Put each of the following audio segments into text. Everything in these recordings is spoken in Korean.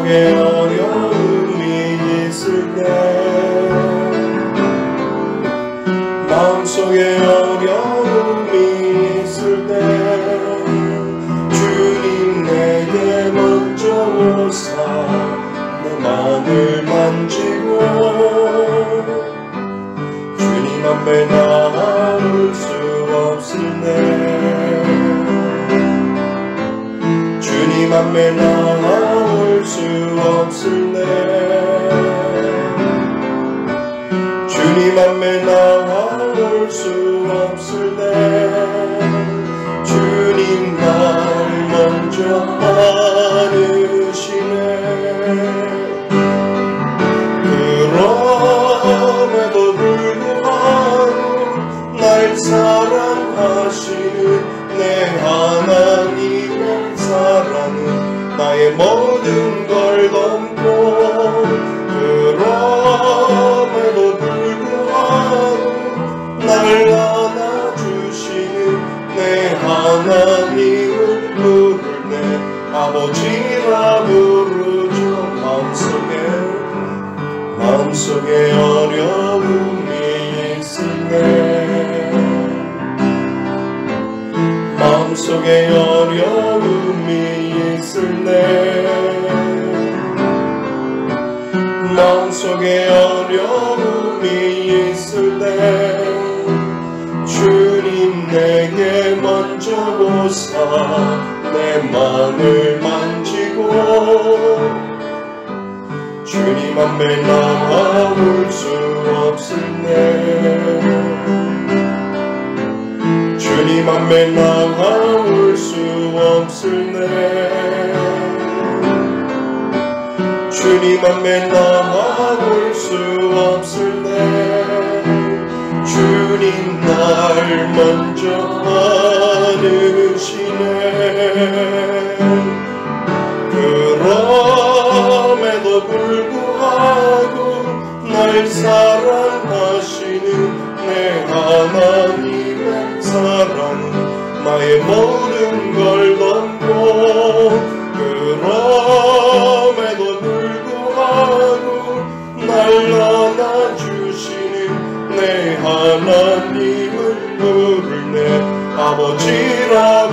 마음속에 어려움이 있을 때, 마음속에 어려움이 있을 때 주님 내게 먼저 오사 내 맘을 만지고 주님 앞에 나올 수 없을 때, 주님 앞에 나올 수 없을 때, 주님 앞에 나올 수 없을 때 주님 날 먼저 안으시네. 그럼에도 불구하고 날 사랑하시는 내 하나님의 사랑은 나의 모든 걸 넘고, 그럼에도 불구하고 날 안아주시는 내 하나님을 부를 때 아버지라 부르죠. 마음속에 어려움이 있을 때, 마음속에 어려움이 있을 때, 마음속에 어려움이 있을 때 주님 내게 먼저 오사 내 맘을 만지고 주님 앞에 나올 수 없을 때, 주님 앞에 나올 수 없을 때, 주님 앞에 나올 수 없을 때 주님 날 먼저 안으시네. 그럼에도 불구하고 날 사랑하시는 내 하나님의 사랑은 나의 모든 걸 넘고, 그럼에도 불구하고 날 안아주시는 내 하나님을 부를 내 아버지라고.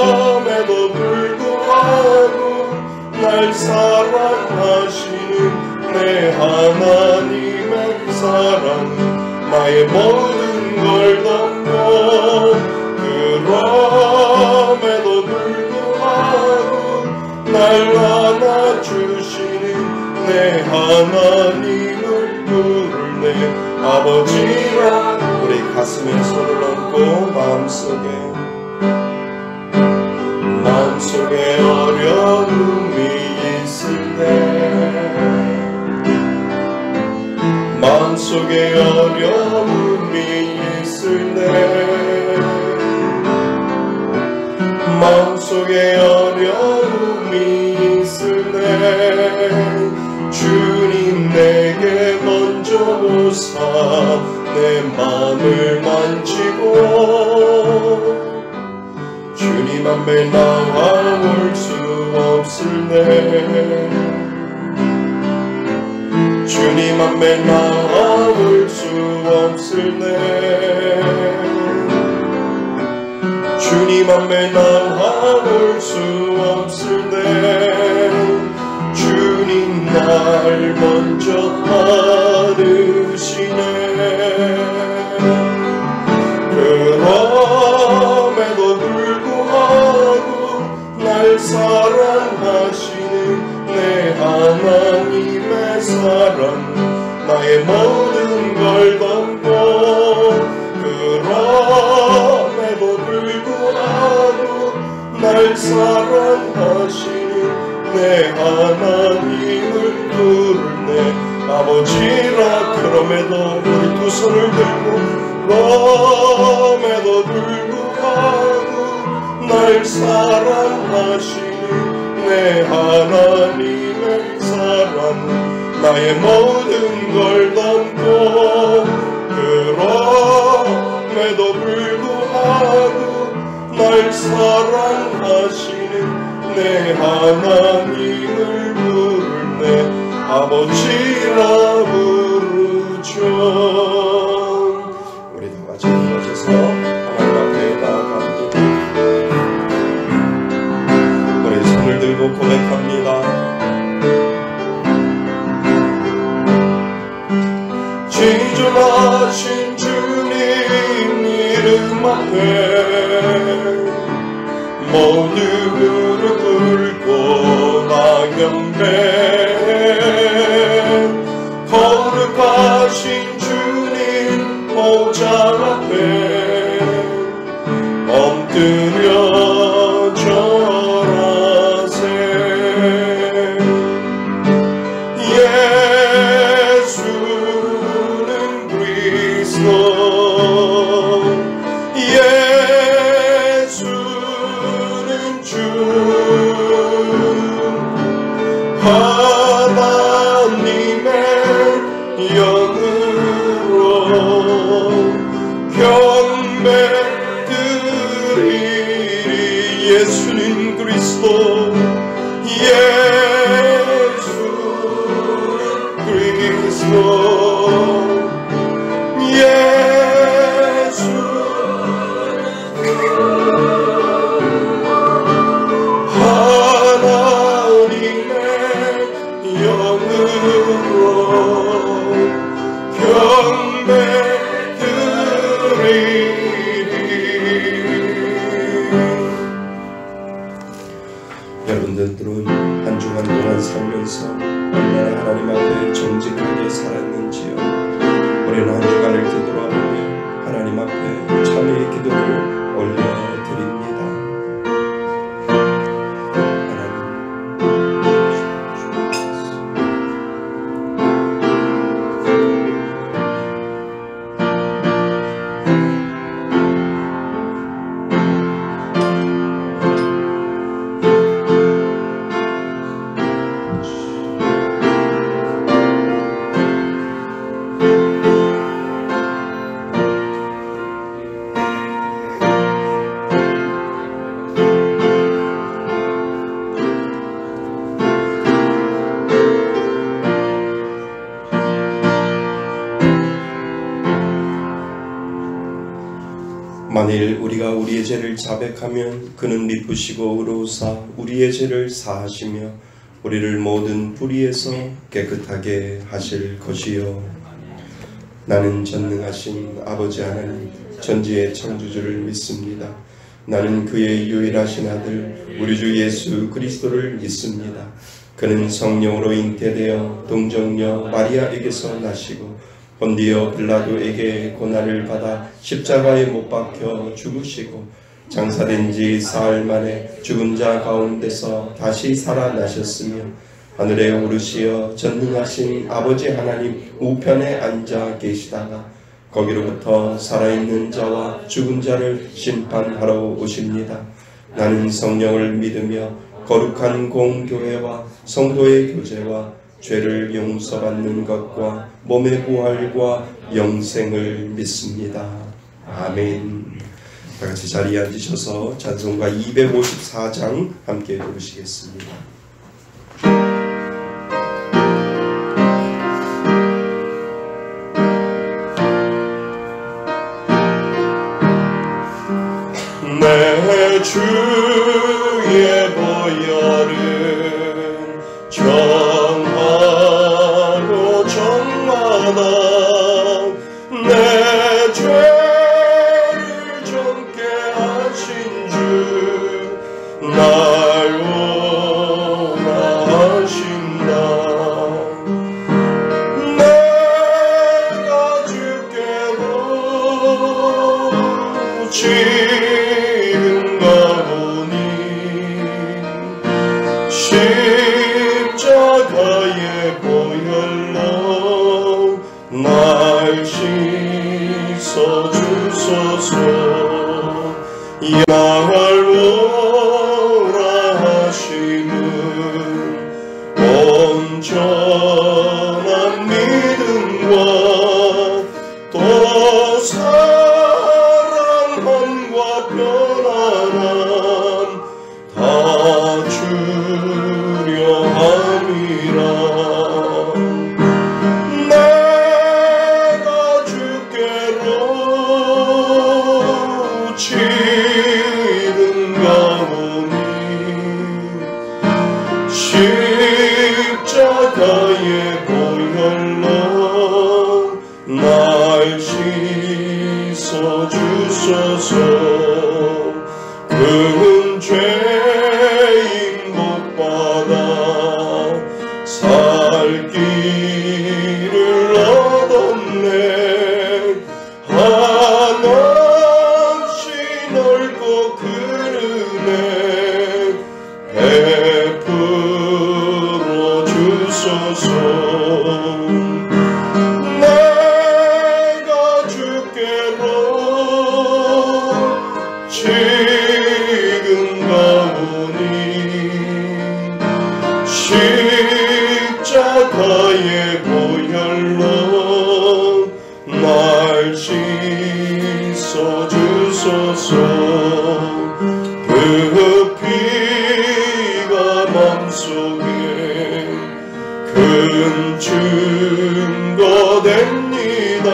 그럼에도 불구하고 날 사랑하시는 내 하나님의 사랑은 나의 모든 걸 넘고, 그럼에도 불구하고 날 안아주시는 내 하나님을 부를 내 아버지라. 우리 가슴에 손을 얹고 마음속에 어려움이 있을 때, 마음속에 어려움이 있을 때, 마음속에 어려움이 있을 때 주님 내게 먼저 오사 내 맘을 만지고 주님 앞에 나올 수 없을 때, 주님 앞에 나올 수 없을 때, 주님 앞에 나올 수 없을 때 주님 날 먼저 안으시네. 그럼에도 불구하고 날 사랑하시는 내 하나님의 사랑 나의 모든 걸 넘고, 그럼에도 불구하고 날 사랑하시는 내 하나님을 부를 내 아버지라. 그럼에도 우리 두 손을 들고 그럼에도 불구하고 날 사랑하시는 내 하나님의 사랑 나의 모든 걸 넘고, 그럼에도 불구하고 날 사랑하시는 내 하나님을 부르네 아버지라 부르죠. 우리 다 같이 일어서서 하나님 앞에 나아갑니다. 우리 손을 들고 고백합니다. 지존하신 주님 이름 앞에 모두 무릎 꿇고 나 경배. 거룩하신 주님 보좌 앞에 엎드려 절하세. 예수는 그리스도 예수는 주 하나님의 영으로 경배드리리. 예수는 그리스도 예수는 그리스도 하나님의 영으로 경배드리리. 여러분들은 한 주간 동안 살면서 얼마나 하나님 앞에 정직하게 살았는지요. 우리는 한 주간을 뒤돌아보며 하나님 앞에 참회의 기도를 올려드립니다. 만일 우리가 우리의 죄를 자백하면 그는 미쁘시고 의로우사 우리의 죄를 사하시며 우리를 모든 불의에서 깨끗하게 하실 것이요. 나는 전능하신 아버지 하나님 전지의 창조주를 믿습니다. 나는 그의 유일하신 아들 우리 주 예수 그리스도를 믿습니다. 그는 성령으로 잉태되어 동정녀 마리아에게서 나시고 본디오 빌라도에게 고난을 받아 십자가에 못 박혀 죽으시고 장사된 지 사흘 만에 죽은 자 가운데서 다시 살아나셨으며 하늘에 오르시어 전능하신 아버지 하나님 우편에 앉아 계시다가 거기로부터 살아있는 자와 죽은 자를 심판하러 오십니다. 나는 성령을 믿으며 거룩한 공교회와 성도의 교제와 죄를 용서받는 것과 몸의 부활과 영생을 믿습니다. 아멘. 다같이 자리에 앉으셔서 찬송가 254장 함께 부르시겠습니다. 내 주의 보혈은 정하고 정하다 내 죄를 정케 하신 주 날 오라 하신다. 내가 주께로 지금 가보니 십자가의 보혈로 날 씻어주소서. 날 오라 하심은 온전한 믿음과 또 사랑함과 편안함 다 큰 죄인 못 받아 살 길을 얻었네. 한없이 넓고 큰 은혜 베풀어 주소서. 내가 주께로 지금 가오니 십자가의 보혈로 날 씻어 주소서. 그 피가 맘속에 큰 증거 됩니다.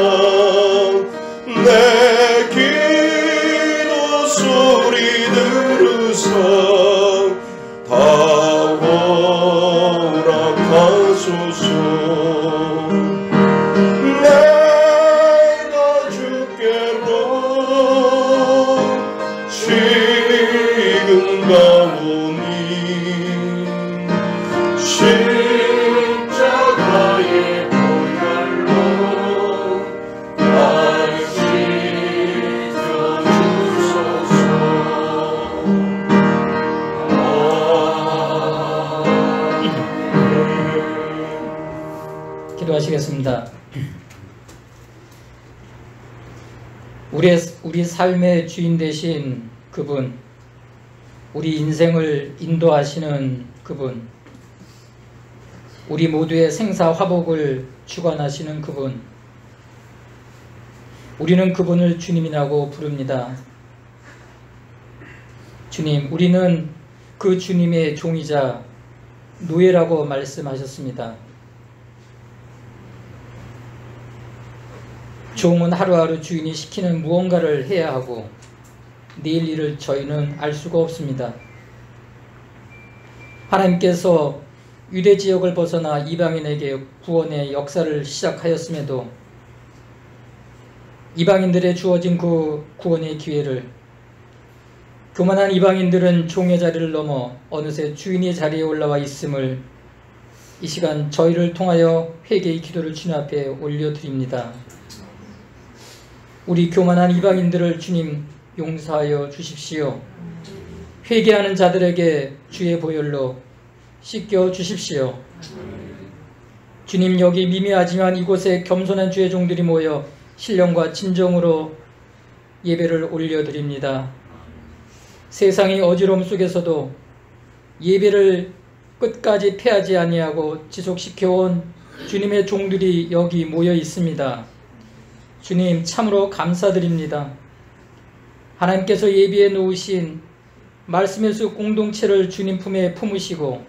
내 기도 소리 들으사 다 허락하소서. 내가 주께로 지금 가오니 십자가의 보혈로 날 씻어 주소서. 기도하시겠습니다. 우리 삶의 주인 되신 그분, 우리 인생을 인도하시는 그분, 우리 모두의 생사화복을 주관하시는 그분, 우리는 그분을 주님이라고 부릅니다. 주님, 우리는 그 주님의 종이자 노예라고 말씀하셨습니다. 종은 하루하루 주인이 시키는 무언가를 해야 하고 내일 일을 저희는 알 수가 없습니다. 하나님께서 유대 지역을 벗어나 이방인에게 구원의 역사를 시작하였음에도 이방인들에 주어진 그 구원의 기회를 교만한 이방인들은 종의 자리를 넘어 어느새 주인의 자리에 올라와 있음을 이 시간 저희를 통하여 회개의 기도를 주님 앞에 올려드립니다. 우리 교만한 이방인들을 주님 용서하여 주십시오. 회개하는 자들에게 주의 보혈로 씻겨 주십시오. 주님, 여기 미미하지만 이곳에 겸손한 주의 종들이 모여 신령과 진정으로 예배를 올려드립니다. 세상의 어지러움 속에서도 예배를 끝까지 패하지 아니하고 지속시켜온 주님의 종들이 여기 모여 있습니다. 주님, 참으로 감사드립니다. 하나님께서 예비해 놓으신 말씀의 숲 공동체를 주님 품에 품으시고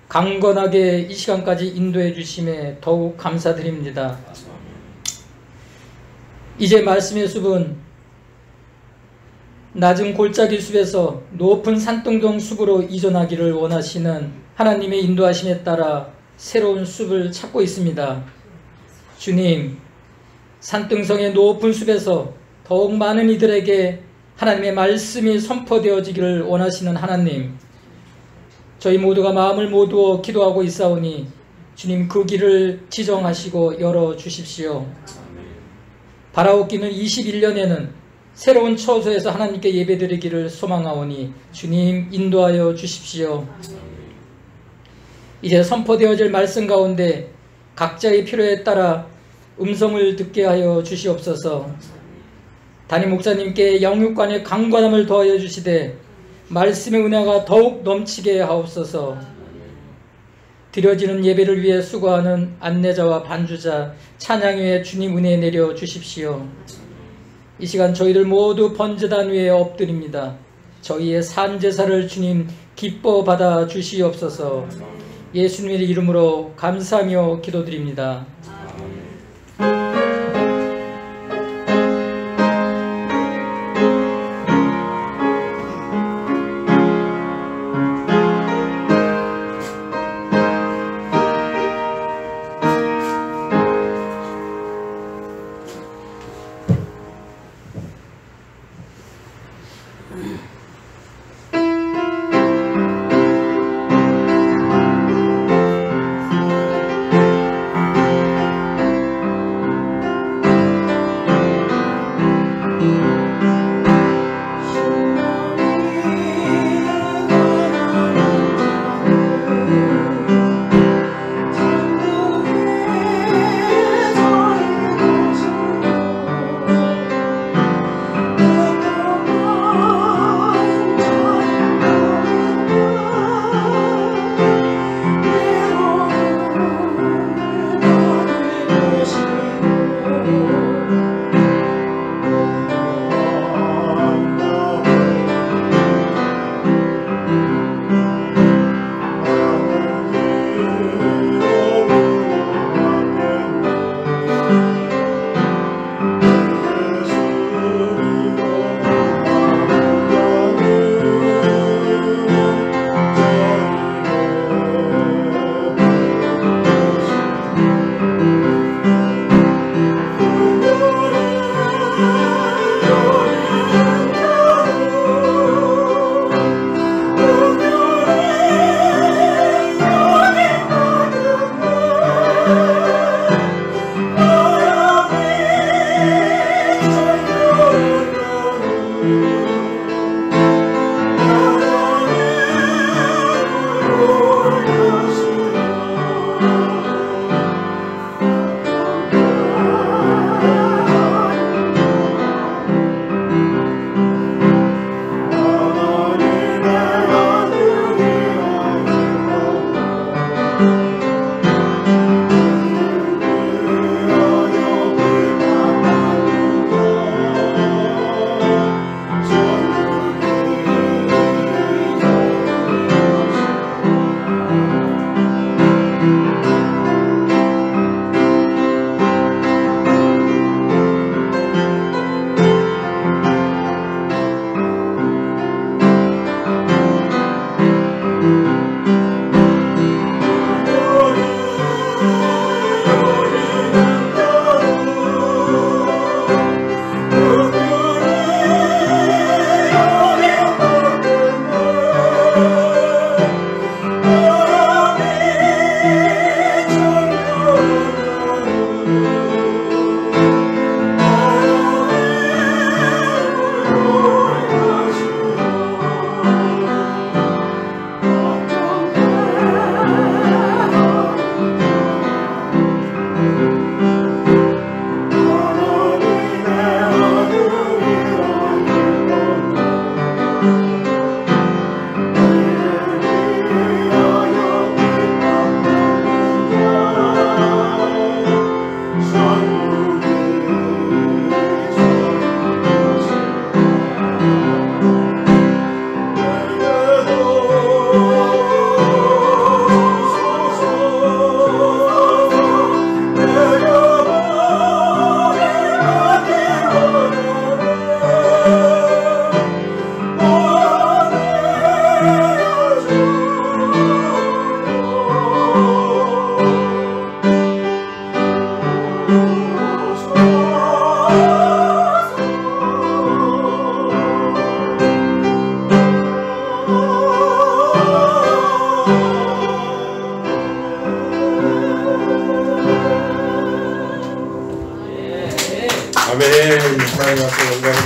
강건하게 이 시간까지 인도해 주심에 더욱 감사드립니다. 이제 말씀의 숲은 낮은 골짜기 숲에서 높은 산등동 숲으로 이전하기를 원하시는 하나님의 인도하심에 따라 새로운 숲을 찾고 있습니다. 주님, 산등성의 높은 숲에서 더욱 많은 이들에게 하나님의 말씀이 선포되어지기를 원하시는 하나님, 저희 모두가 마음을 모두어 기도하고 있사오니 주님, 그 길을 지정하시고 열어주십시오. 바라옵기는 21년에는 새로운 처소에서 하나님께 예배드리기를 소망하오니 주님, 인도하여 주십시오. 이제 선포되어질 말씀 가운데 각자의 필요에 따라 음성을 듣게 하여 주시옵소서. 담임 목사님께 영육간의 강건함을 더하여 주시되 말씀의 은혜가 더욱 넘치게 하옵소서. 드려지는 예배를 위해 수고하는 안내자와 반주자, 찬양회에 주님 은혜 내려 주십시오. 이 시간 저희들 모두 번제단 위에 엎드립니다. 저희의 산제사를 주님 기뻐 받아 주시옵소서. 예수님의 이름으로 감사하며 기도드립니다.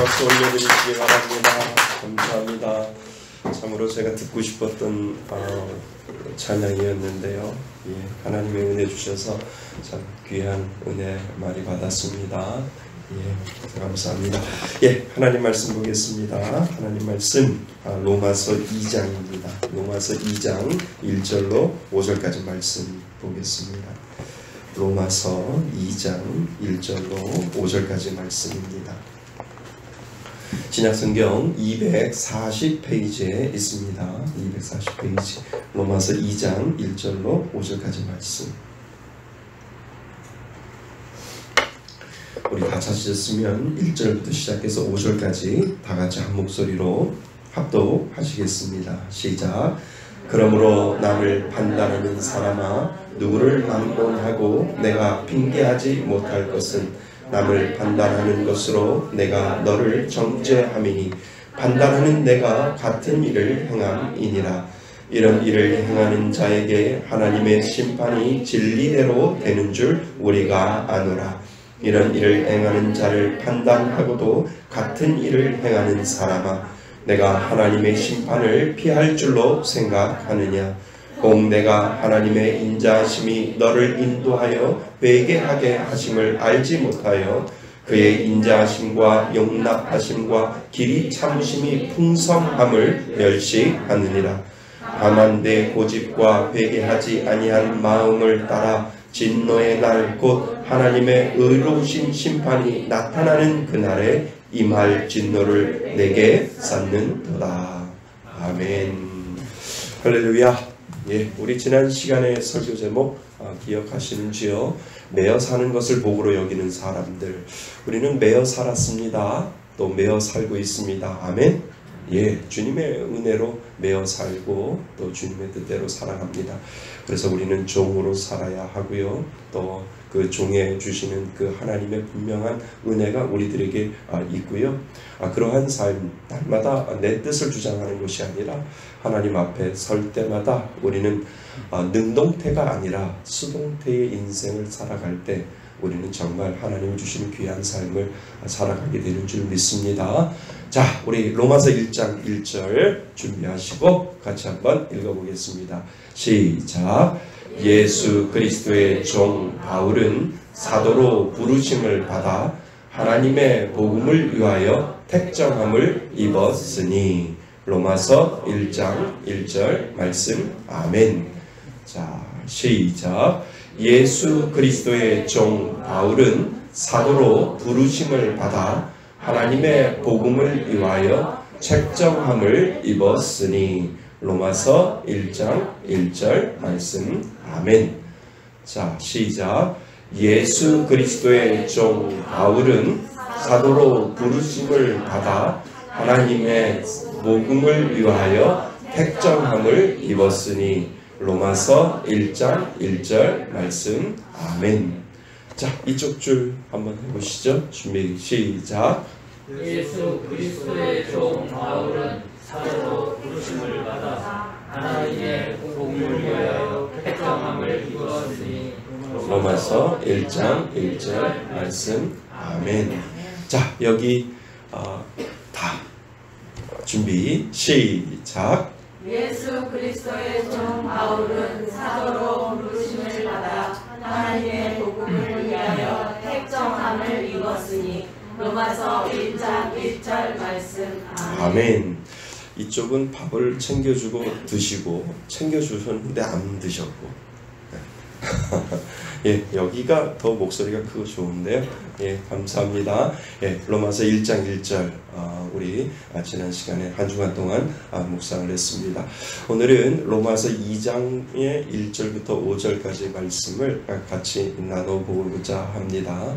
박수 올려드리시기 바랍니다. 감사합니다. 참으로 제가 듣고 싶었던 찬양이었는데요. 예, 하나님의 은혜 주셔서 참 귀한 은혜 많이 받았습니다. 예, 감사합니다. 예, 하나님 말씀 보겠습니다. 하나님 말씀 로마서 2장입니다. 로마서 2장 1절로 5절까지 말씀 보겠습니다. 로마서 2장 1절로 5절까지 말씀입니다. 신약성경 240페이지에 있습니다. 240페이지 로마서 2장 1절로 5절까지 말씀. 우리 다 찾으셨으면 1절부터 시작해서 5절까지 다 같이 한 목소리로 합독하시겠습니다. 시작. 그러므로 남을 판단하는 사람아, 누구를 만론하고 내가 핑계하지 못할 것은 남을 판단하는 것으로 내가 너를 정죄함이니 판단하는 내가 같은 일을 행함이니라. 이런 일을 행하는 자에게 하나님의 심판이 진리대로 되는 줄 우리가 아노라. 이런 일을 행하는 자를 판단하고도 같은 일을 행하는 사람아, 내가 하나님의 심판을 피할 줄로 생각하느냐? 꼭 내가 하나님의 인자하심이 너를 인도하여 회개하게 하심을 알지 못하여 그의 인자하심과 용납하심과 길이 참으심이 풍성함을 멸시하느니라. 다만 내 고집과 회개하지 아니한 마음을 따라 진노의 날 곧 하나님의 의로우신 심판이 나타나는 그날에 임할 진노를 내게 쌓는도다. 아멘. 할렐루야. 예, 우리 지난 시간의 설교 제목 기억하시는지요? 매어 사는 것을 복으로 여기는 사람들. 우리는 매어 살았습니다. 또 매어 살고 있습니다. 아멘. 예, 주님의 은혜로 매어 살고 또 주님의 뜻대로 살아갑니다. 그래서 우리는 종으로 살아야 하고요. 또 그 종에 주시는 그 하나님의 분명한 은혜가 우리들에게 있고요. 그러한 삶, 날마다 내 뜻을 주장하는 것이 아니라 하나님 앞에 설 때마다 우리는 능동태가 아니라 수동태의 인생을 살아갈 때 우리는 정말 하나님이 주시는 귀한 삶을 살아가게 되는 줄 믿습니다. 자, 우리 로마서 1장 1절 준비하시고 같이 한번 읽어보겠습니다. 시작. 예수 그리스도의 종 바울은 사도로 부르심을 받아 하나님의 복음을 위하여 택정함을 입었으니. 로마서 1장 1절 말씀. 아멘. 자, 시작. 예수 그리스도의 종 바울은 사도로 부르심을 받아 하나님의 복음을 위하여 책정함을 입었으니. 로마서 1장 1절 말씀. 아멘. 자, 시작. 예수 그리스도의 종 바울은 사도로 부르심을 받아 하나님의 복음을 위하여 택정함을 입었으니. 로마서 1장 1절 말씀. 아멘. 자, 이쪽 줄 한번 해보시죠. 준비 시작. 예수 그리스도의 종 바울은 사도로 부르심을 받아 하나님의 복음을 위하여 택정함을 입었으니. 로마서 1장 1절 말씀. 아멘. 자, 여기 다 준비 시작. 예수 그리스도의 종 바울은 사도로 부르심을 받아 하나님의 복음을 위하여 택정함을 입었으니. 로마서 1장 1절 말씀. 아멘. 이쪽은 밥을 챙겨주고 드시고 챙겨주셨는데 안 드셨고 예, 여기가 더 목소리가 크고 좋은데요. 예, 감사합니다. 예, 로마서 1장 1절 우리 지난 시간에 한 주간 동안 묵상을 했습니다. 오늘은 로마서 2장의 1절부터 5절까지 말씀을 같이 나눠보고자 합니다.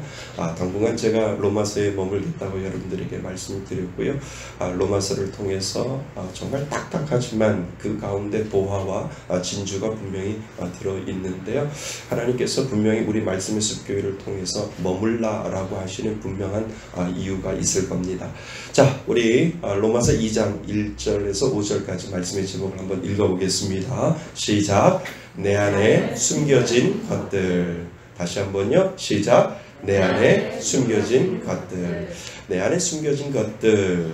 당분간 제가 로마서에 머물겠다고 여러분들에게 말씀을 드렸고요. 로마서를 통해서 정말 딱딱하지만 그 가운데 보화와 진주가 분명히 들어있는데요. 하나님께서 분명히 우리 말씀의 습교회를 통해서 머물라라고 하시는 분명한 이유가 있을 겁니다. 자, 우리 로마서 2장 1절에서 5절까지 말씀의 제목을 한번 읽어보겠습니다. 시작. 내 안에 숨겨진 것들. 다시 한번요. 시작. 내 안에 숨겨진 것들. 내 안에 숨겨진 것들,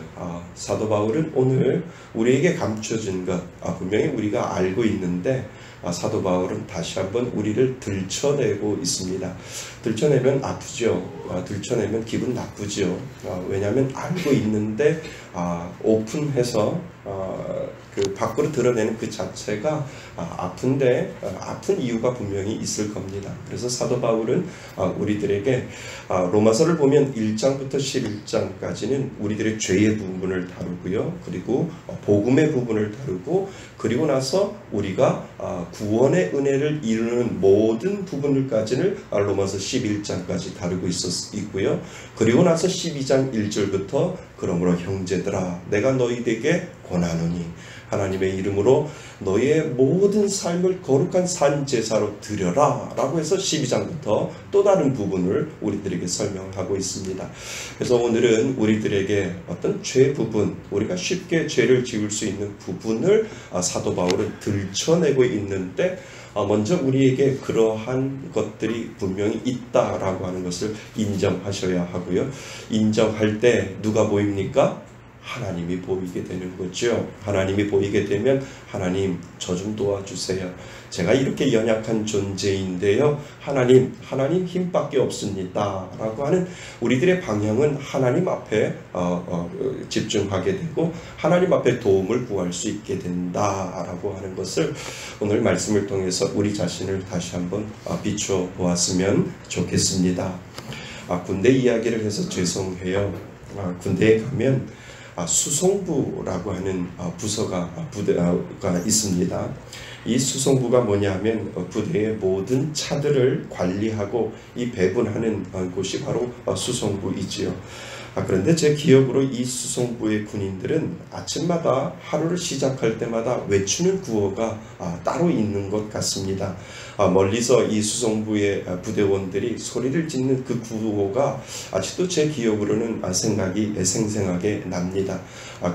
사도 바울은 오늘 우리에게 감춰진 것, 분명히 우리가 알고 있는데 사도 바울은 다시 한번 우리를 들춰내고 있습니다. 들춰내면 아프죠. 들춰내면 기분 나쁘죠. 왜냐하면 알고 있는데 오픈해서 그 밖으로 드러내는 그 자체가 아픈데 아픈 이유가 분명히 있을 겁니다. 그래서 사도 바울은 우리들에게 로마서를 보면 1장부터 11장까지는 우리들의 죄의 부분을 다루고요. 그리고 복음의 부분을 다루고 그리고 나서 우리가 구원의 은혜를 이루는 모든 부분들까지는 로마서 11장까지 다루고 있고요. 그리고 나서 12장 1절부터 그러므로 형제들아 내가 너희에게 권하노니 하나님의 이름으로 너희의 모든 삶을 거룩한 산 제사로 드려라 라고 해서 12장부터 또 다른 부분을 우리들에게 설명하고 있습니다. 그래서 오늘은 우리들에게 어떤 죄 부분, 우리가 쉽게 죄를 지을 수 있는 부분을 사도 바울은 들춰내고 있는데 먼저 우리에게 그러한 것들이 분명히 있다라고 하는 것을 인정하셔야 하고요. 인정할 때 누가 보입니까? 하나님이 보이게 되는 거죠. 하나님이 보이게 되면 하나님 저 좀 도와주세요. 제가 이렇게 연약한 존재인데요. 하나님 힘밖에 없습니다. 라고 하는 우리들의 방향은 하나님 앞에 집중하게 되고 하나님 앞에 도움을 구할 수 있게 된다라고 하는 것을 오늘 말씀을 통해서 우리 자신을 다시 한번 비춰 보았으면 좋겠습니다. 군대 이야기를 해서 죄송해요. 군대에 가면 수송부라고 하는 부서가 있습니다. 이 수송부가 뭐냐면 부대의 모든 차들을 관리하고 이 배분하는 곳이 바로 수송부이지요. 그런데 제 기억으로 이 수송부의 군인들은 아침마다 하루를 시작할 때마다 외치는 구호가 따로 있는 것 같습니다. 멀리서 이 수송부의 부대원들이 소리를 짓는 그 구호가 아직도 제 기억으로는 생각이 생생하게 납니다.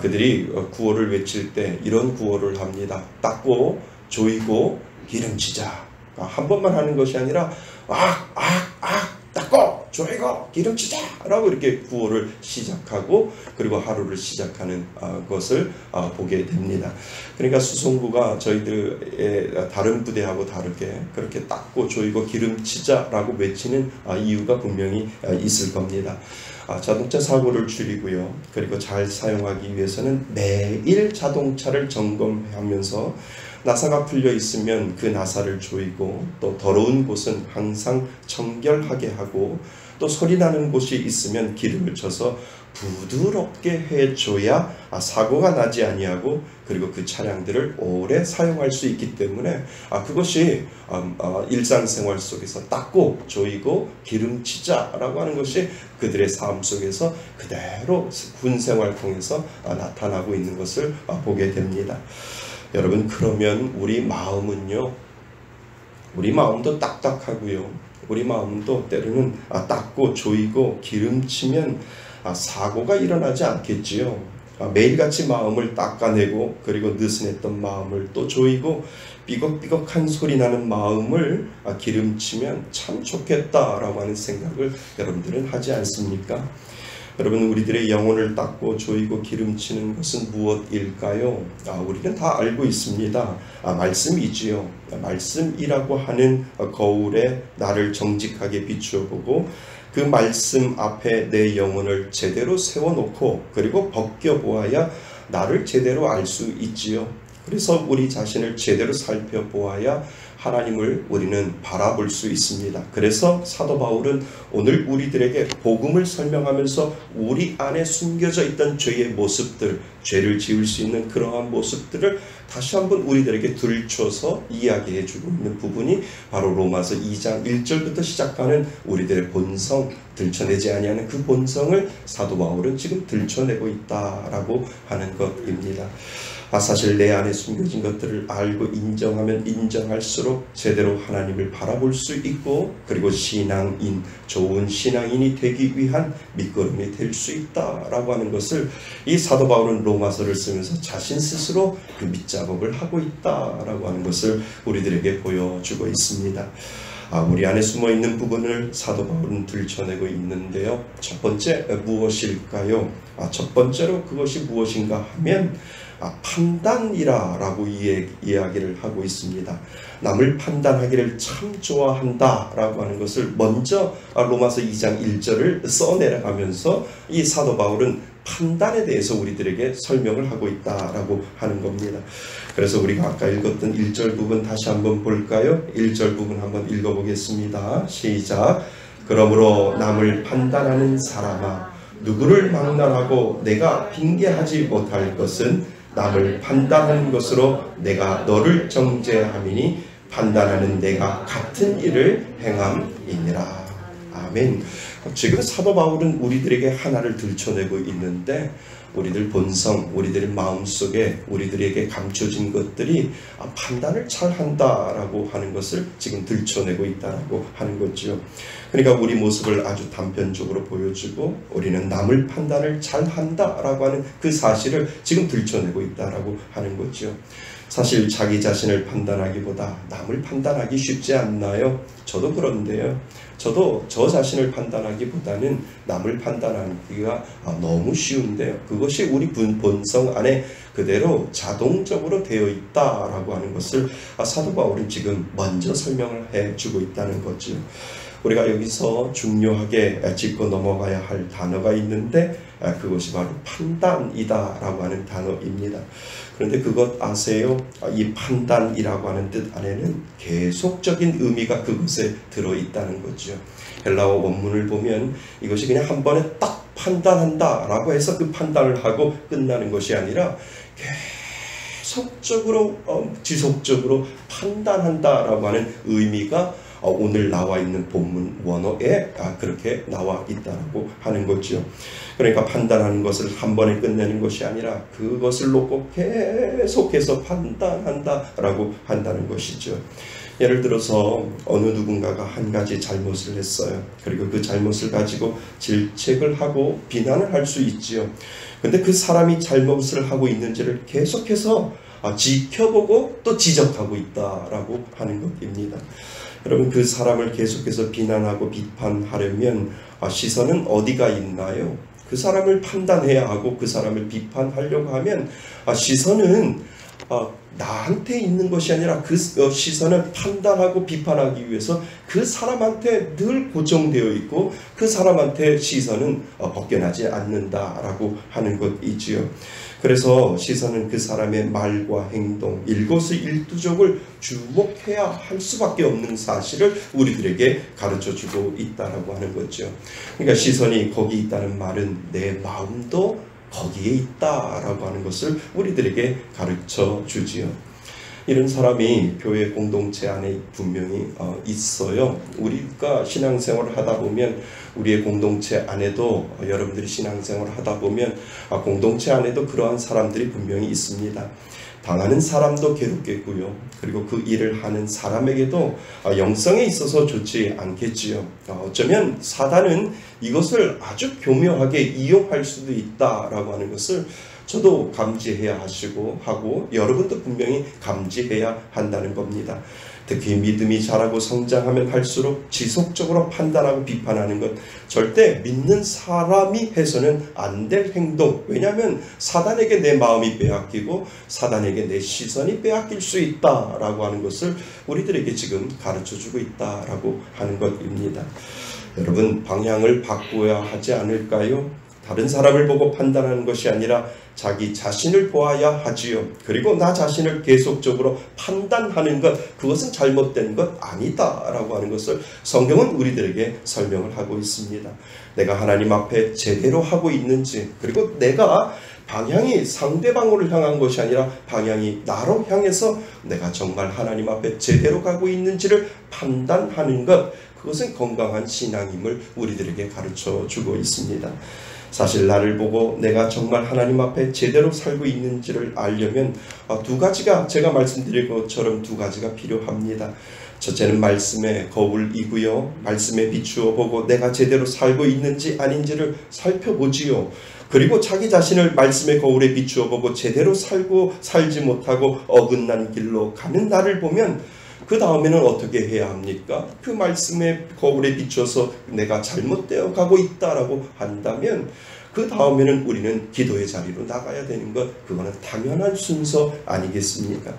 그들이 구호를 외칠 때 이런 구호를 합니다. 닦고 조이고 기름치자. 한 번만 하는 것이 아니라 닦고 조이고 기름치자 라고 이렇게 구호를 시작하고 그리고 하루를 시작하는 것을 보게 됩니다. 그러니까 수송부가 저희들의 다른 부대하고 다르게 그렇게 닦고 조이고 기름치자 라고 외치는 이유가 분명히 있을 겁니다. 자동차 사고를 줄이고요. 그리고 잘 사용하기 위해서는 매일 자동차를 점검하면서 나사가 풀려 있으면 그 나사를 조이고 또 더러운 곳은 항상 청결하게 하고 또 소리 나는 곳이 있으면 기름을 쳐서 부드럽게 해줘야 사고가 나지 아니하고 그리고 그 차량들을 오래 사용할 수 있기 때문에 그것이 일상생활 속에서 닦고 조이고 기름치자라고 하는 것이 그들의 삶 속에서 그대로 군생활 통해서 나타나고 있는 것을 보게 됩니다. 여러분 그러면 우리 마음은요, 우리 마음도 딱딱하고요, 우리 마음도 때로는 닦고 조이고 기름치면 사고가 일어나지 않겠지요. 매일같이 마음을 닦아내고 그리고 느슨했던 마음을 또 조이고 삐걱삐걱한 소리 나는 마음을 기름치면 참 좋겠다라고 하는 생각을 여러분들은 하지 않습니까? 여러분 우리들의 영혼을 닦고 조이고 기름치는 것은 무엇일까요? 우리는 다 알고 있습니다. 말씀이지요. 말씀이라고 하는 거울에 나를 정직하게 비추어보고 그 말씀 앞에 내 영혼을 제대로 세워놓고 그리고 벗겨보아야 나를 제대로 알 수 있지요. 그래서 우리 자신을 제대로 살펴보아야 하나님을 우리는 바라볼 수 있습니다. 그래서 사도 바울은 오늘 우리들에게 복음을 설명하면서 우리 안에 숨겨져 있던 죄의 모습들, 죄를 지을 수 있는 그러한 모습들을 다시 한번 우리들에게 들춰서 이야기해 주고 있는 부분이 바로 로마서 2장 1절부터 시작하는 우리들의 본성, 들춰내지 아니하는 그 본성을 사도 바울은 지금 들춰내고 있다라고 하는 것입니다. 사실 내 안에 숨겨진 것들을 알고 인정하면 인정할수록 제대로 하나님을 바라볼 수 있고, 그리고 신앙인, 좋은 신앙인이 되기 위한 밑거름이 될 수 있다라고 하는 것을 이 사도 바울은 로마서를 쓰면서 자신 스스로 그 밑작업을 하고 있다라고 하는 것을 우리들에게 보여주고 있습니다. 우리 안에 숨어있는 부분을 사도 바울은 들춰내고 있는데요. 첫 번째 무엇일까요? 첫 번째로 그것이 무엇인가 하면 판단이라고 이야기를 하고 있습니다. 남을 판단하기를 참 좋아한다 라고 하는 것을 먼저 로마서 2장 1절을 써내려가면서 이 사도 바울은 판단에 대해서 우리들에게 설명을 하고 있다라고 하는 겁니다. 그래서 우리가 아까 읽었던 1절 부분 다시 한번 볼까요? 1절 부분 한번 읽어보겠습니다. 시작. 그러므로 남을 판단하는 사람아, 누구를 막론하고 내가 빙계하지 못할 것은 남을 판단하는 것으로 내가 너를 정죄함이니 판단하는 내가 같은 일을 행함이니라. 아멘. 지금 사도 바울은 우리들에게 하나를 들춰내고 있는데, 우리들 본성, 우리들의 마음속에 우리들에게 감춰진 것들이 판단을 잘 한다라고 하는 것을 지금 들춰내고 있다라고 하는 거죠. 그러니까 우리 모습을 아주 단편적으로 보여주고 우리는 남을 판단을 잘 한다라고 하는 그 사실을 지금 들춰내고 있다라고 하는 거죠. 사실 자기 자신을 판단하기보다 남을 판단하기 쉽지 않나요? 저도 그런데요. 저도 저 자신을 판단하기보다는 남을 판단하기가 너무 쉬운데요. 그것이 우리 본성 안에 그대로 자동적으로 되어 있다라고 하는 것을 사도 바울은 지금 먼저 설명을 해주고 있다는 거죠. 우리가 여기서 중요하게 짚고 넘어가야 할 단어가 있는데, 그것이 바로 판단이다라고 하는 단어입니다. 그런데 그것 아세요? 이 판단이라고 하는 뜻 안에는 계속적인 의미가 그것에 들어있다는 거죠. 헬라어 원문을 보면 이것이 그냥 한 번에 딱 판단한다라고 해서 그 판단을 하고 끝나는 것이 아니라 계속적으로 지속적으로 판단한다라고 하는 의미가 오늘 나와 있는 본문 원어에 그렇게 나와 있다고 하는 거죠. 그러니까 판단하는 것을 한 번에 끝내는 것이 아니라 그것을 놓고 계속해서 판단한다라고 한다는 것이죠. 예를 들어서 어느 누군가가 한 가지 잘못을 했어요. 그리고 그 잘못을 가지고 질책을 하고 비난을 할 수 있지요. 근데 그 사람이 잘못을 하고 있는지를 계속해서 지켜보고 또 지적하고 있다라고 하는 것입니다. 여러분, 그 사람을 계속해서 비난하고 비판하려면 시선은 어디가 있나요? 그 사람을 판단해야 하고 그 사람을 비판하려고 하면 시선은 나한테 있는 것이 아니라 그 시선을 판단하고 비판하기 위해서 그 사람한테 늘 고정되어 있고 그 사람한테 시선은 벗겨나지 않는다라고 하는 것이지요. 그래서 시선은 그 사람의 말과 행동, 일거수일투족을 주목해야 할 수밖에 없는 사실을 우리들에게 가르쳐주고 있다라고 하는 거죠. 그러니까 시선이 거기 있다는 말은 내 마음도 거기에 있다라고 하는 것을 우리들에게 가르쳐 주지요. 이런 사람이 교회 공동체 안에 분명히 있어요. 우리가 신앙생활을 하다 보면 우리의 공동체 안에도 여러분들이 신앙생활을 하다 보면 공동체 안에도 그러한 사람들이 분명히 있습니다. 당하는 사람도 괴롭겠고요. 그리고 그 일을 하는 사람에게도 영성에 있어서 좋지 않겠지요. 어쩌면 사단은 이것을 아주 교묘하게 이용할 수도 있다라고 하는 것을 저도 감지해야 하고 여러분도 분명히 감지해야 한다는 겁니다. 특히 믿음이 자라고 성장하면 할수록 지속적으로 판단하고 비판하는 것, 절대 믿는 사람이 해서는 안 될 행동. 왜냐하면 사단에게 내 마음이 빼앗기고 사단에게 내 시선이 빼앗길 수 있다라고 하는 것을 우리들에게 지금 가르쳐주고 있다라고 하는 것입니다. 여러분, 방향을 바꾸어야 하지 않을까요? 다른 사람을 보고 판단하는 것이 아니라 자기 자신을 보아야 하지요. 그리고 나 자신을 계속적으로 판단하는 것, 그것은 잘못된 것 아니다라고 하는 것을 성경은 우리들에게 설명을 하고 있습니다. 내가 하나님 앞에 제대로 하고 있는지, 그리고 내가 방향이 상대방으로 향한 것이 아니라 방향이 나로 향해서 내가 정말 하나님 앞에 제대로 가고 있는지를 판단하는 것, 그것은 건강한 신앙임을 우리들에게 가르쳐 주고 있습니다. 사실 나를 보고 내가 정말 하나님 앞에 제대로 살고 있는지를 알려면 두 가지가, 제가 말씀드린 것처럼 두 가지가 필요합니다. 첫째는 말씀의 거울이고요. 말씀에 비추어 보고 내가 제대로 살고 있는지 아닌지를 살펴보지요. 그리고 자기 자신을 말씀의 거울에 비추어 보고 제대로 살지 못하고 어긋난 길로 가는 나를 보면 그 다음에는 어떻게 해야 합니까? 그 말씀의 거울에 비춰서 내가 잘못되어 가고 있다라고 한다면 그 다음에는 우리는 기도의 자리로 나가야 되는 것, 그거는 당연한 순서 아니겠습니까?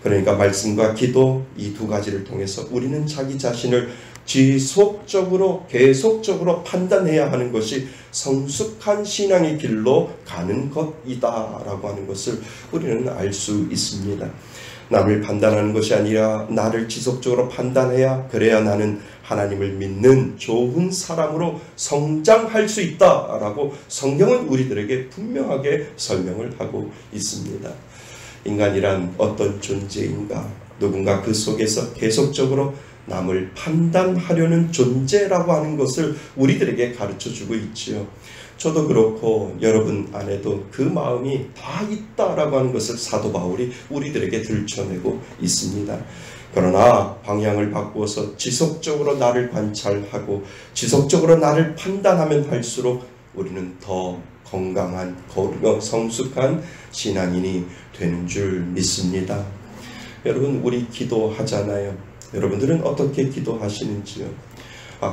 그러니까 말씀과 기도, 이 두 가지를 통해서 우리는 자기 자신을 지속적으로 계속적으로 판단해야 하는 것이 성숙한 신앙의 길로 가는 것이다 라고 하는 것을 우리는 알 수 있습니다. 남을 판단하는 것이 아니라 나를 지속적으로 판단해야, 그래야 나는 하나님을 믿는 좋은 사람으로 성장할 수 있다라고 성경은 우리들에게 분명하게 설명을 하고 있습니다. 인간이란 어떤 존재인가? 누군가 그 속에서 계속적으로 남을 판단하려는 존재라고 하는 것을 우리들에게 가르쳐주고 있지요. 저도 그렇고 여러분 안에도 그 마음이 다 있다라고 하는 것을 사도 바울이 우리들에게 들춰내고 있습니다. 그러나 방향을 바꾸어서 지속적으로 나를 관찰하고 지속적으로 나를 판단하면 할수록 우리는 더 건강한, 성숙한 신앙인이 되는 줄 믿습니다. 여러분, 우리 기도하잖아요. 여러분들은 어떻게 기도하시는지요?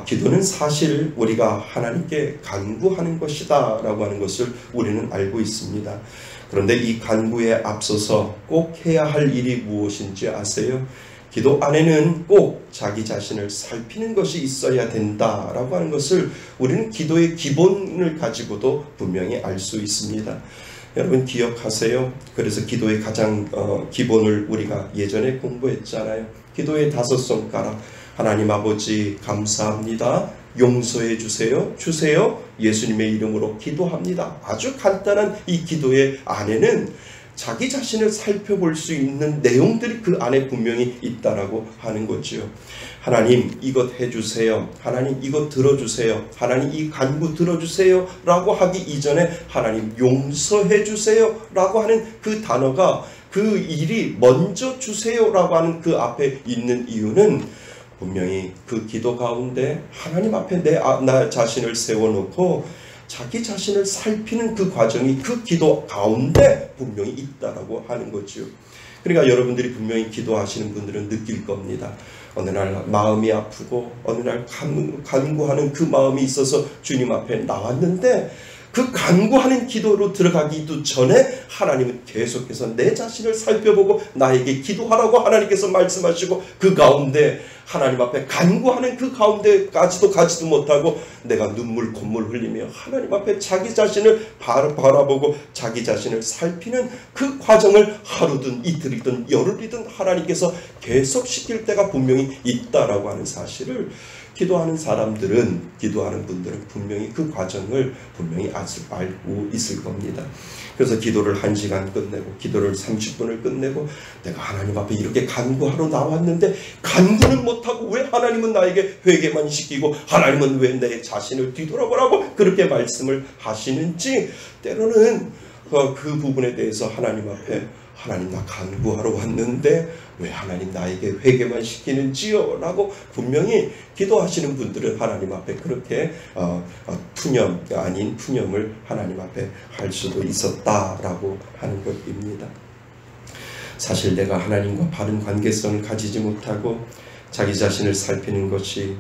기도는 사실 우리가 하나님께 간구하는 것이다 라고 하는 것을 우리는 알고 있습니다. 그런데 이 간구에 앞서서 꼭 해야 할 일이 무엇인지 아세요? 기도 안에는 꼭 자기 자신을 살피는 것이 있어야 된다라고 하는 것을 우리는 기도의 기본을 가지고도 분명히 알 수 있습니다. 여러분 기억하세요? 그래서 기도의 가장 기본을 우리가 예전에 공부했잖아요. 기도의 5손가락. 하나님 아버지 감사합니다. 용서해 주세요. 예수님의 이름으로 기도합니다. 아주 간단한 이 기도의 안에는 자기 자신을 살펴볼 수 있는 내용들이 그 안에 분명히 있다라고 하는 거지요. 하나님 이것 해주세요. 하나님 이것 들어주세요. 하나님 이 간구 들어주세요 라고 하기 이전에 하나님 용서해 주세요 라고 하는 그 단어가, 그 일이 먼저 주세요 라고 하는 그 앞에 있는 이유는 분명히 그 기도 가운데 하나님 앞에 나 자신을 세워놓고 자기 자신을 살피는 그 과정이 그 기도 가운데 분명히 있다라고 하는 거죠. 그러니까 여러분들이 분명히 기도하시는 분들은 느낄 겁니다. 어느 날 마음이 아프고 어느 날 간구하는 그 마음이 있어서 주님 앞에 나왔는데 그 간구하는 기도로 들어가기도 전에 하나님은 계속해서 내 자신을 살펴보고 나에게 기도하라고 하나님께서 말씀하시고 그 가운데 하나님 앞에 간구하는 그 가운데까지도 가지도 못하고 내가 눈물 콧물 흘리며 하나님 앞에 자기 자신을 바라보고 자기 자신을 살피는 그 과정을 하루든 이틀이든 열흘이든 하나님께서 계속시킬 때가 분명히 있다라고 하는 사실을 기도하는 분들은 분명히 그 과정을 분명히 알고 있을 겁니다. 그래서 기도를 1시간 끝내고 기도를 30분을 끝내고 내가 하나님 앞에 이렇게 간구하러 나왔는데 간구는 못하고 왜 하나님은 나에게 회개만 시키고 하나님은 왜 내 자신을 뒤돌아보라고 그렇게 말씀을 하시는지, 때로는 그 부분에 대해서 하나님 앞에 하나님 나 간구하러 왔는데 왜 하나님 나에게 회개만 시키는지요? 라고 분명히 기도하시는 분들은 하나님 앞에 그렇게 푸념 아닌 푸념을 하나님 앞에 할 수도 있었다라고 하는 것입니다. 사실 내가 하나님과 바른 관계성을 가지지 못하고 자기 자신을 살피는 것이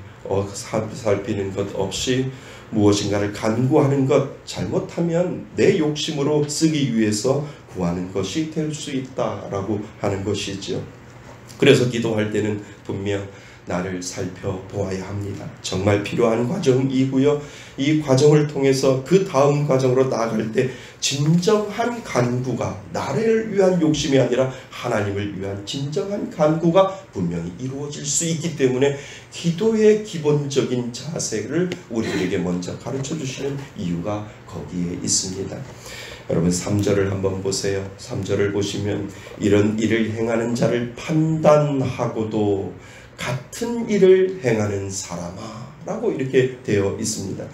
살피는 것 없이 무엇인가를 간구하는 것, 잘못하면 내 욕심으로 쓰기 위해서 구하는 것이 될 수 있다라고 하는 것이죠. 그래서 기도할 때는 분명 나를 살펴보아야 합니다. 정말 필요한 과정이고요. 이 과정을 통해서 그 다음 과정으로 나아갈 때 진정한 간구가 나를 위한 욕심이 아니라 하나님을 위한 진정한 간구가 분명히 이루어질 수 있기 때문에 기도의 기본적인 자세를 우리에게 먼저 가르쳐 주시는 이유가 거기에 있습니다. 여러분 3절을 한번 보세요. 3절을 보시면 이런 일을 행하는 자를 판단하고도 같은 일을 행하는 사람아 라고 이렇게 되어 있습니다.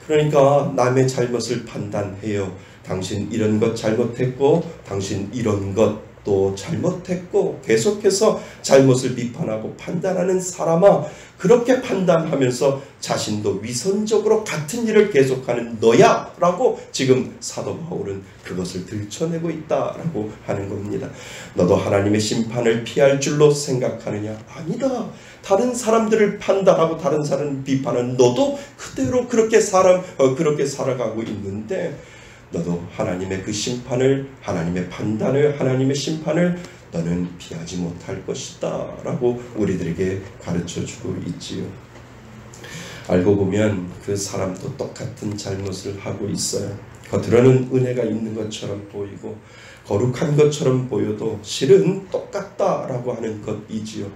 그러니까 남의 잘못을 판단해요. 당신 이런 것 잘못했고 당신 이런 것도 잘못했고 계속해서 잘못을 비판하고 판단하는 사람아, 그렇게 판단하면서 자신도 위선적으로 같은 일을 계속하는 너야 라고 지금 사도 바울은 그것을 들춰내고 있다라고 하는 겁니다. 너도 하나님의 심판을 피할 줄로 생각하느냐? 아니다. 다른 사람들을 판단하고 다른 사람을 비판하는 너도 그대로 그렇게 살아가고 있는데, 너도 하나님의 그 심판을, 하나님의 판단을, 하나님의 심판을 너는 피하지 못할 것이다 라고 우리들에게 가르쳐주고 있지요. 알고 보면 그 사람도 똑같은 잘못을 하고 있어요. 겉으로는 은혜가 있는 것처럼 보이고 거룩한 것처럼 보여도 실은 똑같다라고 하는 것이지요.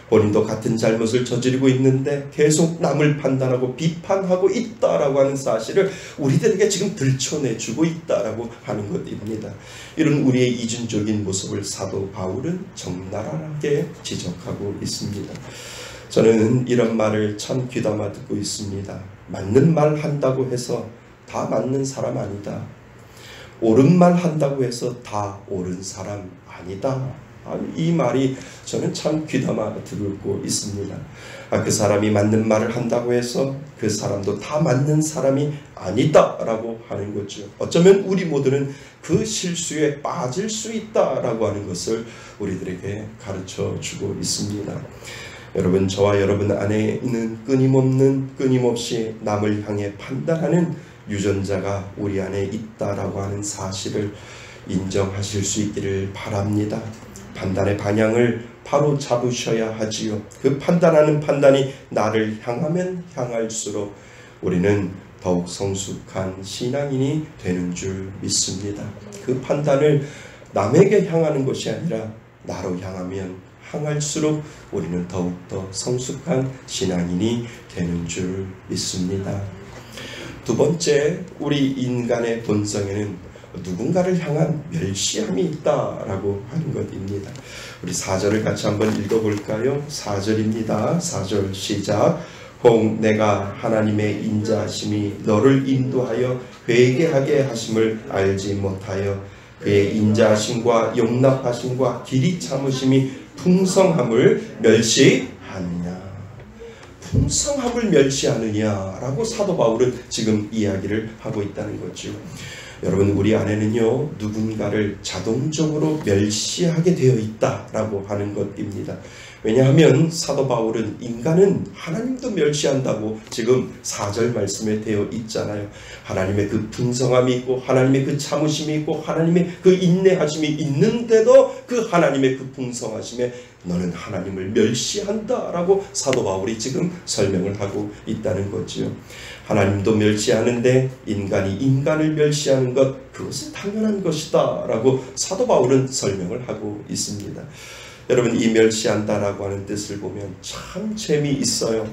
본인도 같은 잘못을 저지르고 있는데 계속 남을 판단하고 비판하고 있다라고 하는 사실을 우리들에게 지금 들춰내주고 있다라고 하는 것입니다. 이런 우리의 이중적인 모습을 사도 바울은 적나라하게 지적하고 있습니다. 저는 이런 말을 참 귀담아 듣고 있습니다. 맞는 말 한다고 해서 다 맞는 사람 아니다. 옳은 말 한다고 해서 다 옳은 사람 아니다. 이 말이 저는 참 귀담아 듣고 있습니다. 그 사람이 맞는 말을 한다고 해서 그 사람도 다 맞는 사람이 아니다라고 하는 거죠. 어쩌면 우리 모두는 그 실수에 빠질 수 있다라고 하는 것을 우리들에게 가르쳐 주고 있습니다. 여러분, 저와 여러분 안에 있는 끊임없이 남을 향해 판단하는 유전자가 우리 안에 있다라고 하는 사실을 인정하실 수 있기를 바랍니다. 판단의 방향을 바로 잡으셔야 하지요. 그 판단하는 판단이 나를 향하면 향할수록 우리는 더욱 성숙한 신앙인이 되는 줄 믿습니다. 그 판단을 남에게 향하는 것이 아니라 나로 향하면 향할수록 우리는 더욱더 성숙한 신앙인이 되는 줄 믿습니다. 두 번째, 우리 인간의 본성에는 누군가를 향한 멸시함이 있다라고 하는 것입니다. 우리 4절을 같이 한번 읽어볼까요? 4절입니다. 4절 시작. 혹 내가 하나님의 인자하심이 너를 인도하여 회개하게 하심을 알지 못하여 그의 인자하심과 용납하심과 길이 참으심이 풍성함을 멸시하느냐. 풍성함을 멸시하느냐라고 사도 바울은 지금 이야기를 하고 있다는 거죠. 여러분, 우리 안에는요 누군가를 자동적으로 멸시하게 되어 있다라고 하는 것입니다. 왜냐하면 사도 바울은 인간은 하나님도 멸시한다고 지금 4절 말씀에 되어 있잖아요. 하나님의 그 풍성함이 있고 하나님의 그 참으심이 있고 하나님의 그 인내하심이 있는데도 그 하나님의 그 풍성하심에 너는 하나님을 멸시한다라고 사도 바울이 지금 설명을 하고 있다는 거지요. 하나님도 멸시하는데 인간이 인간을 멸시하는 것, 그것은 당연한 것이다 라고 사도 바울은 설명을 하고 있습니다. 여러분, 이 멸시한다라고 하는 뜻을 보면 참 재미있어요.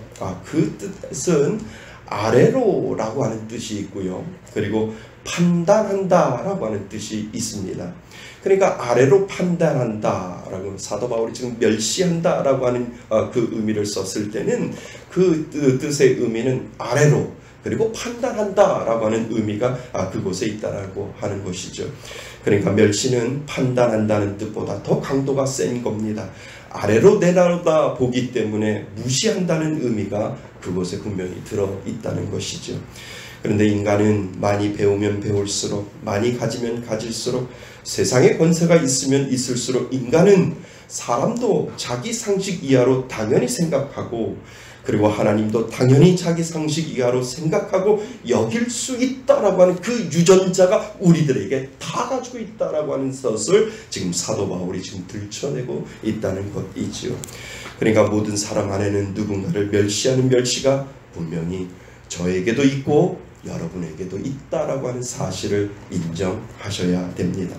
그 뜻은 아래로라고 하는 뜻이 있고요. 그리고 판단한다라고 하는 뜻이 있습니다. 그러니까 아래로 판단한다라고, 사도 바울이 지금 멸시한다라고 하는 그 의미를 썼을 때는 그 뜻의 의미는 아래로, 그리고 판단한다라고 하는 의미가 그곳에 있다라고 하는 것이죠. 그러니까 멸시는 판단한다는 뜻보다 더 강도가 센 겁니다. 아래로 내려다 보기 때문에 무시한다는 의미가 그곳에 분명히 들어있다는 것이죠. 그런데 인간은 많이 배우면 배울수록, 많이 가지면 가질수록, 세상에 권세가 있으면 있을수록 인간은 사람도 자기 상식 이하로 당연히 생각하고, 그리고 하나님도 당연히 자기 상식 이하로 생각하고 여길 수 있다라고 하는 그 유전자가 우리들에게 다 가지고 있다라고 하는 것을 지금 사도 바울이 지금 들춰내고 있다는 것이지요. 그러니까 모든 사람 안에는 누군가를 멸시하는 멸시가 분명히 저에게도 있고 여러분에게도 있다라고 하는 사실을 인정하셔야 됩니다.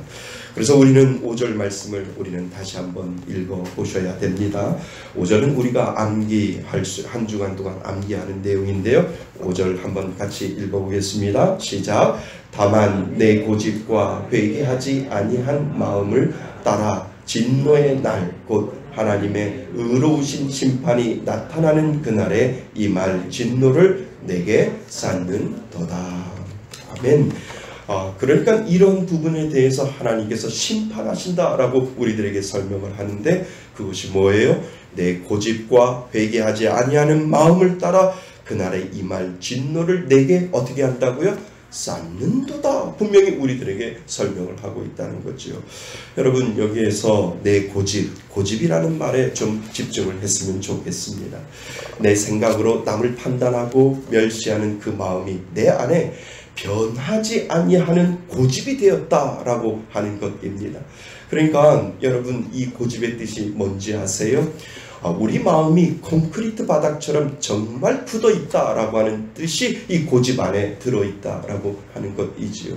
그래서 우리는 5절 말씀을 우리는 다시 한번 읽어보셔야 됩니다. 5절은 우리가 한 주간 동안 암기하는 내용인데요. 5절 한번 같이 읽어보겠습니다. 시작. 다만 내 고집과 회개하지 아니한 마음을 따라 진노의 날, 곧 하나님의 의로우신 심판이 나타나는 그날에 이 말 진노를 내게 쌓는도다. 아멘. 그러니까 이런 부분에 대해서 하나님께서 심판하신다라고 우리들에게 설명을 하는데, 그것이 뭐예요? 내 고집과 회개하지 아니하는 마음을 따라 그날에 이 말 진노를 내게 어떻게 한다고요? 쌓는도다. 분명히 우리들에게 설명을 하고 있다는 거죠. 여러분, 여기에서 내 고집이라는 말에 좀 집중을 했으면 좋겠습니다. 내 생각으로 남을 판단하고 멸시하는 그 마음이 내 안에 변하지 아니하는 고집이 되었다라고 하는 것입니다. 그러니까 여러분, 이 고집의 뜻이 뭔지 아세요? 우리 마음이 콘크리트 바닥처럼 정말 굳어 있다라고 하는 뜻이 이 고집 안에 들어있다라고 하는 것이지요.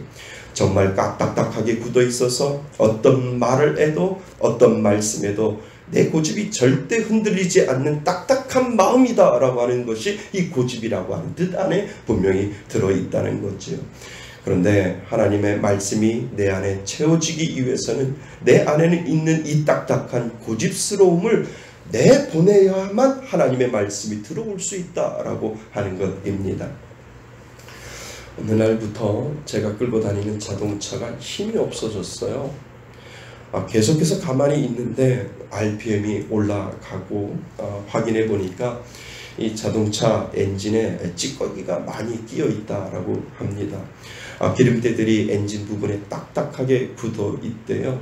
정말 까딱딱하게 굳어 있어서 어떤 말을 해도 어떤 말씀에도 내 고집이 절대 흔들리지 않는 딱딱한 마음이다라고 하는 것이 이 고집이라고 하는 뜻 안에 분명히 들어있다는 거죠. 그런데 하나님의 말씀이 내 안에 채워지기 위해서는 내 안에는 있는 이 딱딱한 고집스러움을 내보내야만 하나님의 말씀이 들어올 수 있다라고 하는 것입니다. 어느 날부터 제가 끌고 다니는 자동차가 힘이 없어졌어요. 계속해서 가만히 있는데 RPM이 올라가고 확인해 보니까 이 자동차 엔진에 찌꺼기가 많이 끼어 있다라고 합니다. 기름때들이 엔진 부분에 딱딱하게 굳어 있대요.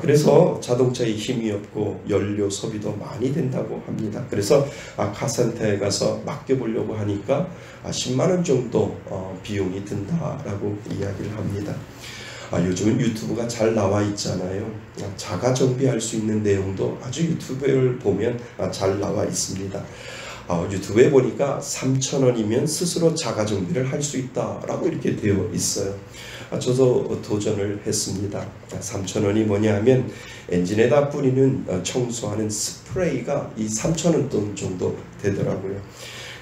그래서 자동차에 힘이 없고 연료 소비도 많이 된다고 합니다. 그래서 카센터에 가서 맡겨보려고 하니까 10만 원 정도 비용이 든다라고 이야기를 합니다. 요즘은 유튜브가 잘 나와 있잖아요. 자가 정비할 수 있는 내용도 아주 유튜브를 보면 잘 나와 있습니다. 유튜브에 보니까 3,000원이면 스스로 자가 정비를 할 수 있다라고 이렇게 되어 있어요. 저도 도전을 했습니다. 3,000원이 뭐냐 하면 엔진에다 뿌리는 청소하는 스프레이가 이 3,000원 돈 정도 되더라고요.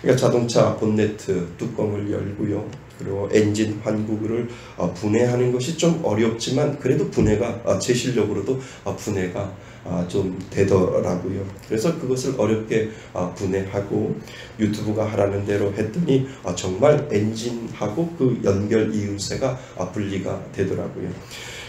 그러니까 자동차 본네트 뚜껑을 열고요. 그리고 엔진 환구를 분해하는 것이 좀 어렵지만 그래도 분해가 제 실력으로도 분해가 좀 되더라고요. 그래서 그것을 어렵게 분해하고 유튜브가 하라는 대로 했더니 정말 엔진하고 그 연결 이음새가 분리가 되더라고요.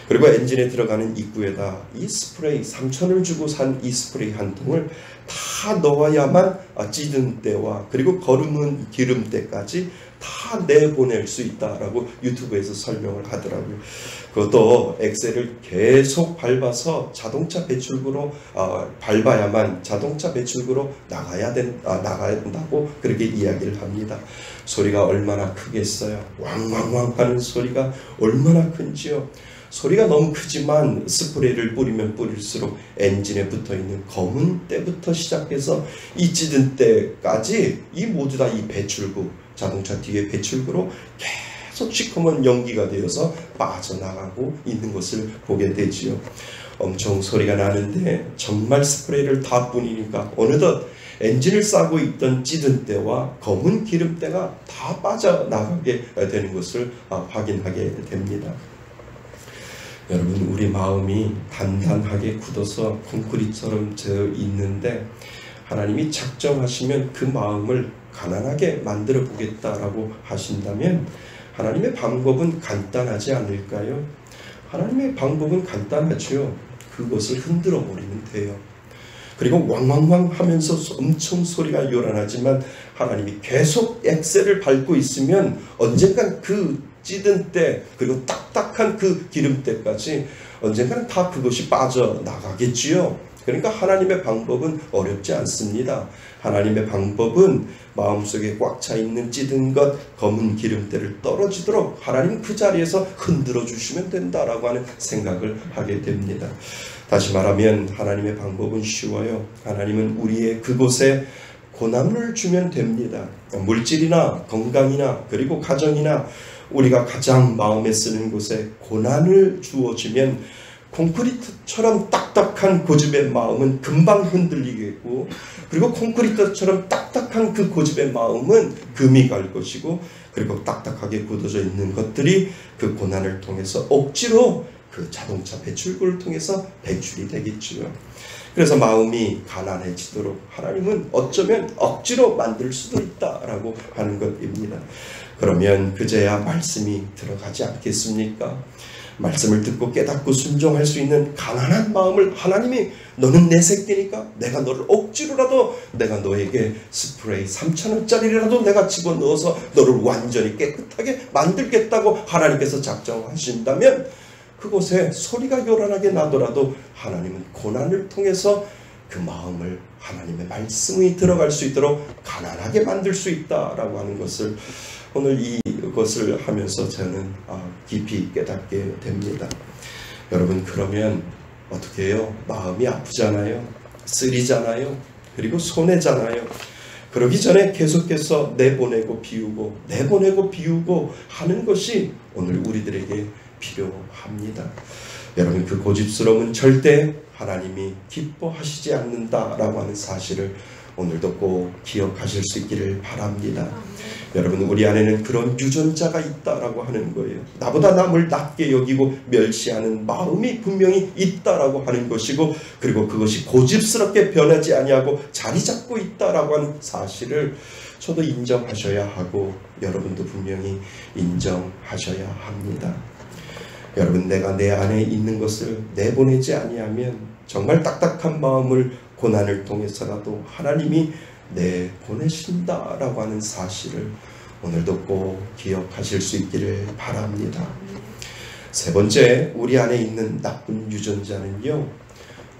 그리고 엔진에 들어가는 입구에다 이 스프레이 3,000원을 주고 산 이 스프레이 한 통을 다 넣어야만 찌든 때와 그리고 거름은 기름때까지 다 내보낼 수 있다라고 유튜브에서 설명을 하더라고요. 그것도 엑셀을 계속 밟아서 자동차 배출구로 밟아야만 자동차 배출구로 나가야 된다고 그렇게 이야기를 합니다. 소리가 얼마나 크겠어요. 왕왕왕 하는 소리가 얼마나 큰지요. 소리가 너무 크지만 스프레이를 뿌리면 뿌릴수록 엔진에 붙어있는 검은 때부터 시작해서 이 찌든 때까지 이 모두 다 이 배출구, 자동차 뒤에 배출구로 계속 시커먼 연기가 되어서 빠져나가고 있는 것을 보게 되지요. 엄청 소리가 나는데 정말 스프레이를 다 뿌리니까 어느덧 엔진을 싸고 있던 찌든 때와 검은 기름때가 다 빠져나가게 되는 것을 확인하게 됩니다. 여러분, 우리 마음이 단단하게 굳어서 콘크리트처럼 되어 있는데 하나님이 작정하시면 그 마음을 가난하게 만들어 보겠다라고 하신다면 하나님의 방법은 간단하지 않을까요? 하나님의 방법은 간단하죠. 그것을 흔들어 버리면 돼요. 그리고 왕왕왕 하면서 엄청 소리가 요란하지만 하나님이 계속 엑셀을 밟고 있으면 언젠간 그 찌든 때 그리고 딱딱한 그 기름때까지 언젠가는 다 그것이 빠져나가겠지요. 그러니까 하나님의 방법은 어렵지 않습니다. 하나님의 방법은 마음속에 꽉 차 있는 찌든 것, 검은 기름때를 떨어지도록 하나님 그 자리에서 흔들어 주시면 된다라고 하는 생각을 하게 됩니다. 다시 말하면 하나님의 방법은 쉬워요. 하나님은 우리의 그곳에 고난을 주면 됩니다. 물질이나 건강이나 그리고 가정이나 우리가 가장 마음에 쓰는 곳에 고난을 주어지면 콘크리트처럼 딱딱한 고집의 마음은 금방 흔들리겠고 그리고 콘크리트처럼 딱딱한 그 고집의 마음은 금이 갈 것이고 그리고 딱딱하게 굳어져 있는 것들이 그 고난을 통해서 억지로 그 자동차 배출구를 통해서 배출이 되겠지요. 그래서 마음이 가난해지도록 하나님은 어쩌면 억지로 만들 수도 있다라고 하는 것입니다. 그러면 그제야 말씀이 들어가지 않겠습니까? 말씀을 듣고 깨닫고 순종할 수 있는 가난한 마음을 하나님이 너는 내 새끼니까 내가 너를 억지로라도 내가 너에게 스프레이 3,000원짜리라도 내가 집어넣어서 너를 완전히 깨끗하게 만들겠다고 하나님께서 작정하신다면 그곳에 소리가 요란하게 나더라도 하나님은 고난을 통해서 그 마음을 하나님의 말씀이 들어갈 수 있도록 가난하게 만들 수 있다라고 하는 것을 오늘 이것을 하면서 저는 깊이 깨닫게 됩니다. 여러분, 그러면 어떻게 해요? 마음이 아프잖아요. 쓰리잖아요. 그리고 손해잖아요. 그러기 전에 계속해서 내보내고 비우고 하는 것이 오늘 우리들에게 필요합니다. 여러분, 그 고집스러움은 절대 하나님이 기뻐하시지 않는다라고 하는 사실을 오늘도 꼭 기억하실 수 있기를 바랍니다. 여러분, 우리 안에는 그런 유전자가 있다라고 하는 거예요. 나보다 남을 낮게 여기고 멸시하는 마음이 분명히 있다라고 하는 것이고, 그리고 그것이 고집스럽게 변하지 아니하고 자리 잡고 있다라고 하는 사실을 저도 인정하셔야 하고 여러분도 분명히 인정하셔야 합니다. 여러분, 내가 내 안에 있는 것을 내보내지 아니하면 정말 딱딱한 마음을 고난을 통해서라도 하나님이 내보내신다라고 하는 사실을 오늘도 꼭 기억하실 수 있기를 바랍니다. 세 번째, 우리 안에 있는 나쁜 유전자는요,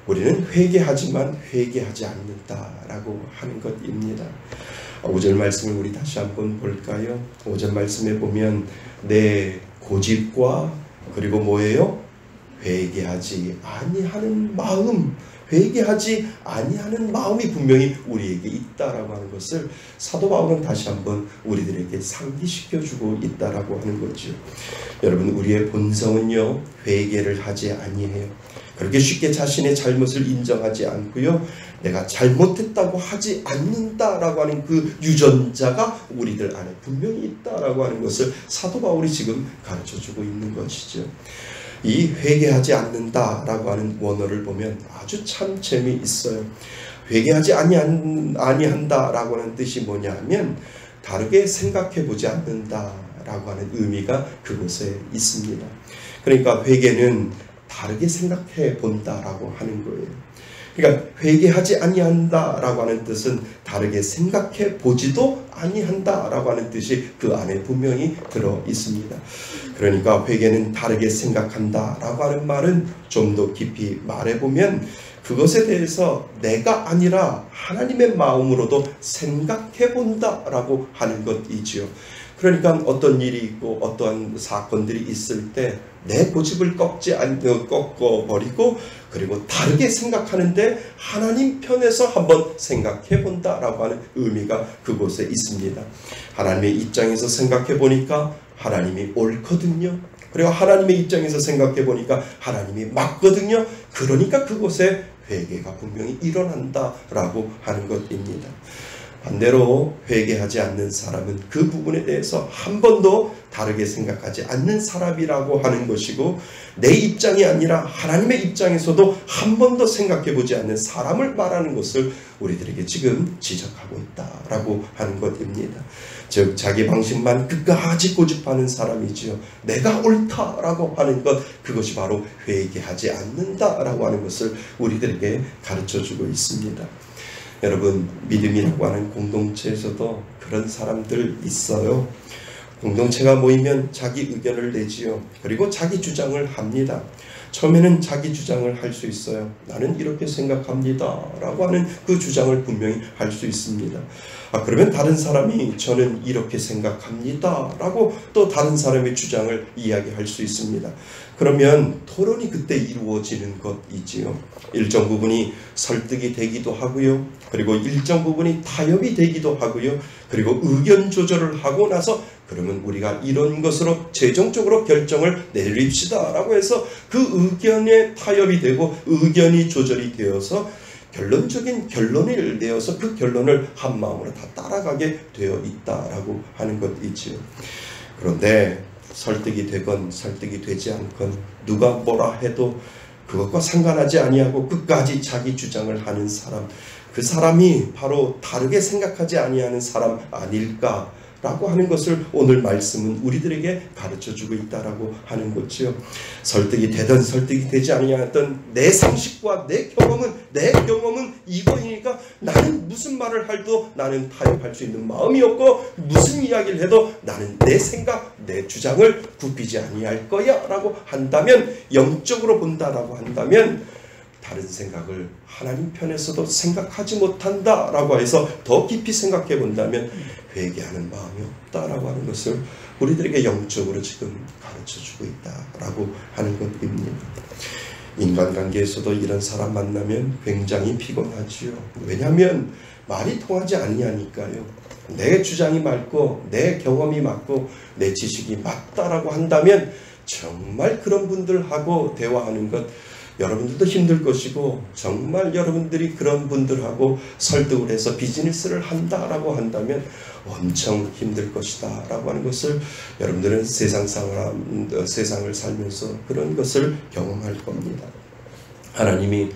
우리는 회개하지만 회개하지 않는다라고 하는 것입니다. 5절 말씀을 우리 다시 한번 볼까요? 5절 말씀에 보면 내 고집과 그리고 뭐예요? 회개하지 아니하는 마음, 회개하지 아니하는 마음이 분명히 우리에게 있다라고 하는 것을 사도 바울은 다시 한번 우리들에게 상기시켜주고 있다라고 하는 거죠. 여러분, 우리의 본성은요, 회개를 하지 아니해요. 그렇게 쉽게 자신의 잘못을 인정하지 않고요, 내가 잘못했다고 하지 않는다라고 하는 그 유전자가 우리들 안에 분명히 있다라고 하는 것을 사도 바울이 지금 가르쳐주고 있는 것이죠. 이 회개하지 않는다라고 하는 원어를 보면 아주 참 재미있어요. 회개하지 아니한다라고 하는 뜻이 뭐냐면 다르게 생각해보지 않는다라고 하는 의미가 그곳에 있습니다. 그러니까 회개는 다르게 생각해 본다라고 하는 거예요. 그러니까 회개하지 아니한다라고 하는 뜻은 다르게 생각해 보지도 아니한다라고 하는 뜻이 그 안에 분명히 들어 있습니다. 그러니까 회개는 다르게 생각한다라고 하는 말은 좀 더 깊이 말해보면 그것에 대해서 내가 아니라 하나님의 마음으로도 생각해 본다라고 하는 것이지요. 그러니까 어떤 일이 있고 어떠한 사건들이 있을 때 내 고집을 꺾어버리고 그리고 다르게 생각하는데 하나님 편에서 한번 생각해 본다라고 하는 의미가 그곳에 있습니다. 하나님의 입장에서 생각해 보니까 하나님이 옳거든요. 그리고 하나님의 입장에서 생각해 보니까 하나님이 맞거든요. 그러니까 그곳에 회개가 분명히 일어난다라고 하는 것입니다. 반대로 회개하지 않는 사람은 그 부분에 대해서 한 번도 다르게 생각하지 않는 사람이라고 하는 것이고, 내 입장이 아니라 하나님의 입장에서도 한 번도 생각해 보지 않는 사람을 말하는 것을 우리들에게 지금 지적하고 있다라고 하는 것입니다. 즉 자기 방식만 끝까지 고집하는 사람이지요. 내가 옳다라고 하는 것, 그것이 바로 회개하지 않는다라고 하는 것을 우리들에게 가르쳐주고 있습니다. 여러분, 믿음이라고 하는 공동체에서도 그런 사람들 있어요. 공동체가 모이면 자기 의견을 내지요. 그리고 자기 주장을 합니다. 처음에는 자기 주장을 할 수 있어요. 나는 이렇게 생각합니다 라고 하는 그 주장을 분명히 할 수 있습니다. 그러면 다른 사람이 저는 이렇게 생각합니다 라고 또 다른 사람의 주장을 이야기할 수 있습니다. 그러면 토론이 그때 이루어지는 것이지요. 일정 부분이 설득이 되기도 하고요. 그리고 일정 부분이 타협이 되기도 하고요. 그리고 의견 조절을 하고 나서 그러면 우리가 이런 것으로 최종적으로 결정을 내립시다 라고 해서 그 의견에 타협이 되고 의견이 조절이 되어서 결론적인 결론을 내어서 그 결론을 한마음으로 다 따라가게 되어 있다라고 하는 것이지요. 그런데 설득이 되건 설득이 되지 않건 누가 뭐라 해도 그것과 상관하지 아니하고 끝까지 자기 주장을 하는 사람, 그 사람이 바로 다르게 생각하지 아니하는 사람 아닐까라고 하는 것을 오늘 말씀은 우리들에게 가르쳐주고 있다라고 하는 거지요. 설득이 되든 설득이 되지 아니하던 내 상식과 내 경험은 이거이니까 나는 무슨 말을 해도 나는 타협할 수 있는 마음이 없고 무슨 이야기를 해도 나는 내 생각, 내 주장을 굽히지 아니할 거야 라고 한다면, 영적으로 본다라고 한다면 다른 생각을 하나님 편에서도 생각하지 못한다라고 해서 더 깊이 생각해 본다면 회개하는 마음이 없다라고 하는 것을 우리들에게 영적으로 지금 가르쳐주고 있다라고 하는 것입니다. 인간관계에서도 이런 사람 만나면 굉장히 피곤하지요. 왜냐하면 말이 통하지 아니하니까요. 내 주장이 맞고 내 경험이 맞고 내 지식이 맞다라고 한다면 정말 그런 분들하고 대화하는 것 여러분들도 힘들 것이고, 정말 여러분들이 그런 분들하고 설득을 해서 비즈니스를 한다라고 한다면 엄청 힘들 것이다 라고 하는 것을 여러분들은 세상을 살면서 그런 것을 경험할 겁니다. 하나님이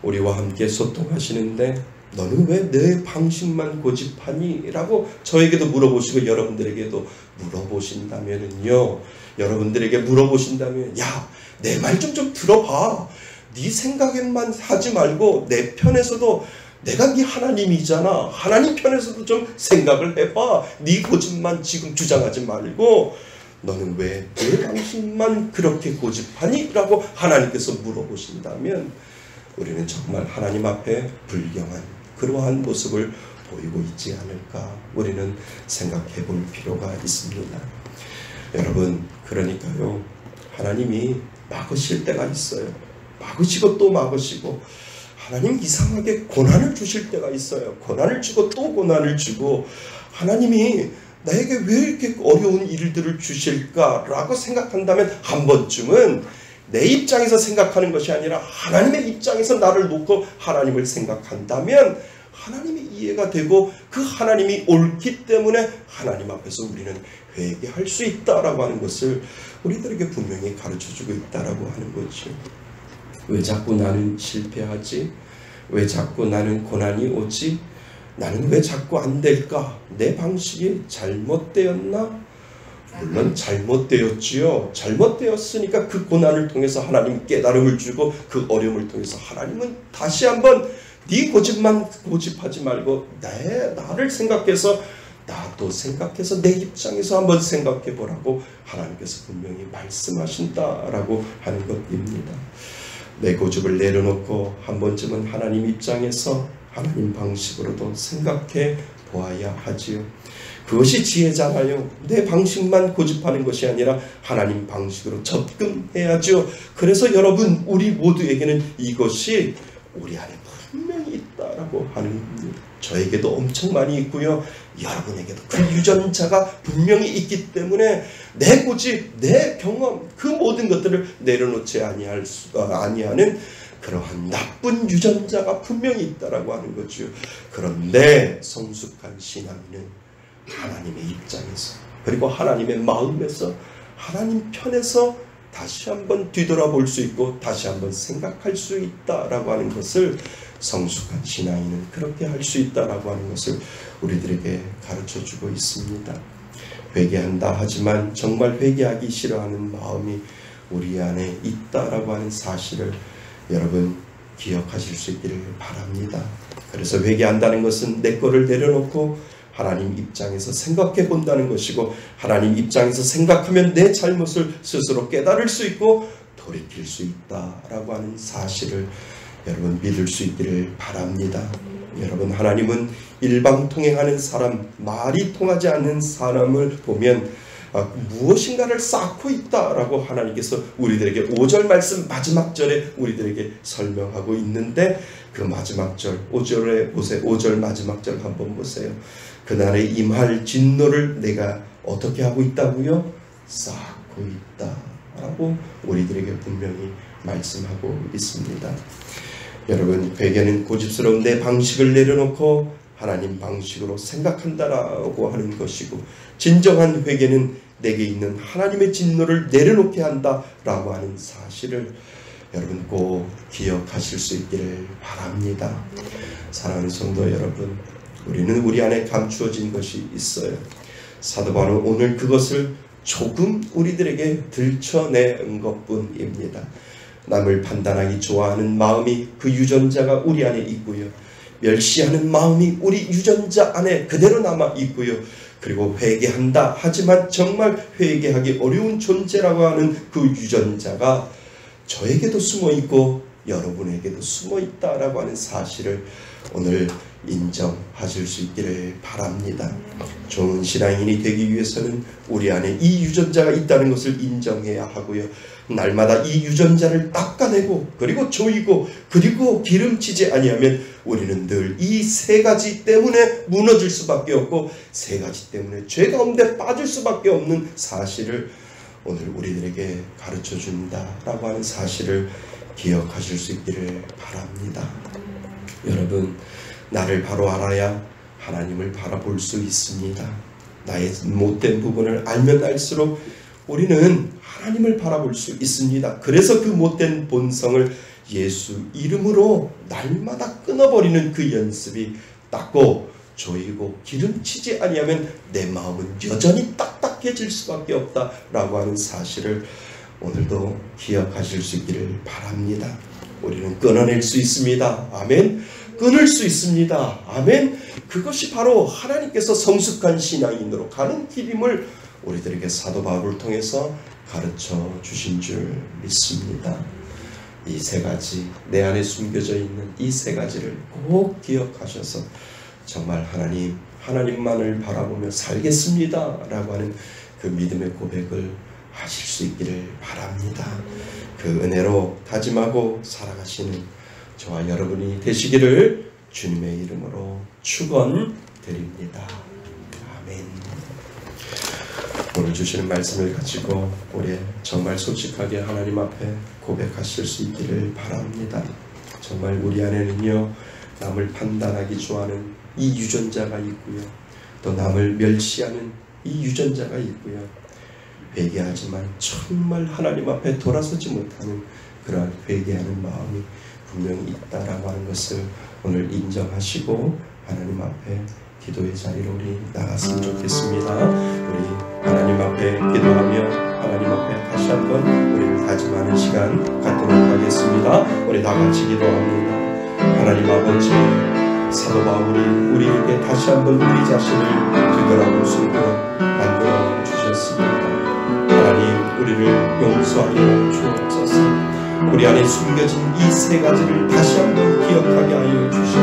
우리와 함께 소통하시는데 너는 왜 내 방식만 고집하니? 라고 저에게도 물어보시고 여러분들에게도 물어보신다면요, 여러분들에게 물어보신다면 야, 내 말 좀 들어봐. 네 생각에만 하지 말고 내 편에서도 내가 네 하나님이잖아. 하나님 편에서도 좀 생각을 해봐. 네 고집만 지금 주장하지 말고 너는 왜 내 방식만 그렇게 고집하니? 라고 하나님께서 물어보신다면 우리는 정말 하나님 앞에 불경한 그러한 모습을 보이고 있지 않을까 우리는 생각해 볼 필요가 있습니다. 여러분, 그러니까요, 하나님이 막으실 때가 있어요. 막으시고 또 막으시고, 하나님 이상하게 고난을 주실 때가 있어요. 고난을 주고 또 고난을 주고, 하나님이 나에게 왜 이렇게 어려운 일들을 주실까라고 생각한다면 한 번쯤은 내 입장에서 생각하는 것이 아니라 하나님의 입장에서 나를 놓고 하나님을 생각한다면 하나님이 이해가 되고 그 하나님이 옳기 때문에 하나님 앞에서 우리는 회개할 수 있다라고 하는 것을 우리들에게 분명히 가르쳐주고 있다라고 하는 거죠. 왜 자꾸 나는 실패하지? 왜 자꾸 나는 고난이 오지? 나는 왜 자꾸 안 될까? 내 방식이 잘못되었나? 물론 잘못되었지요. 잘못되었으니까 그 고난을 통해서 하나님 깨달음을 주고 그 어려움을 통해서 하나님은 다시 한번 네 고집만 고집하지 말고 나를 생각해서 나도 생각해서 내 입장에서 한번 생각해 보라고 하나님께서 분명히 말씀하신다라고 하는 것입니다. 내 고집을 내려놓고 한 번쯤은 하나님 입장에서 하나님 방식으로도 생각해 보아야 하지요. 그것이 지혜잖아요. 내 방식만 고집하는 것이 아니라 하나님 방식으로 접근해야죠. 그래서 여러분, 우리 모두에게는 이것이 우리 안에 분명히 있다라고 하는 겁니다. 저에게도 엄청 많이 있고요. 여러분에게도 그 유전자가 분명히 있기 때문에 내 고집, 내 경험, 그 모든 것들을 내려놓지 아니하는 그러한 나쁜 유전자가 분명히 있다라고 하는 거죠. 그런데 성숙한 신앙인은 하나님의 입장에서, 그리고 하나님의 마음에서, 하나님 편에서 다시 한번 뒤돌아볼 수 있고 다시 한번 생각할 수 있다라고 하는 것을, 성숙한 신앙인은 그렇게 할 수 있다라고 하는 것을 우리들에게 가르쳐주고 있습니다. 회개한다 하지만 정말 회개하기 싫어하는 마음이 우리 안에 있다라고 하는 사실을 여러분 기억하실 수 있기를 바랍니다. 그래서 회개한다는 것은 내 거를 내려놓고 하나님 입장에서 생각해 본다는 것이고, 하나님 입장에서 생각하면 내 잘못을 스스로 깨달을 수 있고 돌이킬 수 있다라고 하는 사실을 여러분 믿을 수 있기를 바랍니다. 여러분, 하나님은 일방통행하는 사람, 말이 통하지 않는 사람을 보면 무엇인가를 쌓고 있다라고 하나님께서 우리들에게 5절 말씀 마지막 절에 우리들에게 설명하고 있는데, 그 마지막 절 5절에 보세요. 5절 마지막 절 한번 보세요. 그날에 임할 진노를 내가 어떻게 하고 있다고요? 쌓고 있다라고 우리들에게 분명히 말씀하고 있습니다. 여러분, 회개는 고집스러운 내 방식을 내려놓고 하나님 방식으로 생각한다라고 하는 것이고, 진정한 회개는 내게 있는 하나님의 진노를 내려놓게 한다라고 하는 사실을 여러분 꼭 기억하실 수 있기를 바랍니다. 사랑하는 성도 여러분, 우리는 우리 안에 감추어진 것이 있어요. 사도 바울은 오늘 그것을 조금 우리들에게 들춰낸 것뿐입니다. 남을 판단하기 좋아하는 마음이 그 유전자가 우리 안에 있고요. 멸시하는 마음이 우리 유전자 안에 그대로 남아 있고요. 그리고 회개한다 하지만 정말 회개하기 어려운 존재라고 하는 그 유전자가 저에게도 숨어 있고 여러분에게도 숨어 있다라고 하는 사실을 오늘 인정하실 수 있기를 바랍니다. 좋은 신앙인이 되기 위해서는 우리 안에 이 유전자가 있다는 것을 인정해야 하고요. 날마다 이 유전자를 닦아내고 그리고 조이고 그리고 기름치지 아니하면 우리는 늘 이 세 가지 때문에 무너질 수밖에 없고 세 가지 때문에 죄 가운데 빠질 수밖에 없는 사실을 오늘 우리들에게 가르쳐 준다라고 하는 사실을 기억하실 수 있기를 바랍니다. 여러분, 나를 바로 알아야 하나님을 바라볼 수 있습니다. 나의 못된 부분을 알면 알수록 우리는 하나님을 바라볼 수 있습니다. 그래서 그 못된 본성을 예수 이름으로 날마다 끊어버리는 그 연습이 닦고 조이고 기름치지 아니하면 내 마음은 여전히 딱딱해질 수밖에 없다라고 하는 사실을 오늘도 기억하실 수 있기를 바랍니다. 우리는 끊어낼 수 있습니다. 아멘. 끊을 수 있습니다. 아멘. 그것이 바로 하나님께서 성숙한 신앙인으로 가는 길임을 우리들에게 사도 바울을 통해서 가르쳐 주신 줄 믿습니다. 이 세 가지, 내 안에 숨겨져 있는 이 세 가지를 꼭 기억하셔서 정말 하나님만을 바라보며 살겠습니다 라고 하는 그 믿음의 고백을 하실 수 있기를 바랍니다. 그 은혜로 다짐하고 살아가시는 저와 여러분이 되시기를 주님의 이름으로 축원드립니다. 아멘. 오늘 주시는 말씀을 가지고 우리 정말 솔직하게 하나님 앞에 고백하실 수 있기를 바랍니다. 정말 우리 안에는요, 남을 판단하기 좋아하는 이 유전자가 있고요, 또 남을 멸시하는 이 유전자가 있고요, 회개하지만 정말 하나님 앞에 돌아서지 못하는 그러한 회개하는 마음이 분명히 있다라고 하는 것을 오늘 인정하시고 하나님 앞에 기도의 자리로 우리 나갔으면 좋겠습니다. 우리 하나님 앞에 기도하며 하나님 앞에 다시 한번 우리를 다짐하는 시간 갖도록 하겠습니다. 우리 다 같이 기도합니다. 하나님 아버지, 사도 바울이 우리에게 다시 한번 우리 자신을 되돌아볼 수 있도록 만들어 주셨습니다. 하나님, 우리를 용서하여 주옵소서. 우리 안에 숨겨진 이 세 가지를 다시 한번 기억하게 하여 주시고,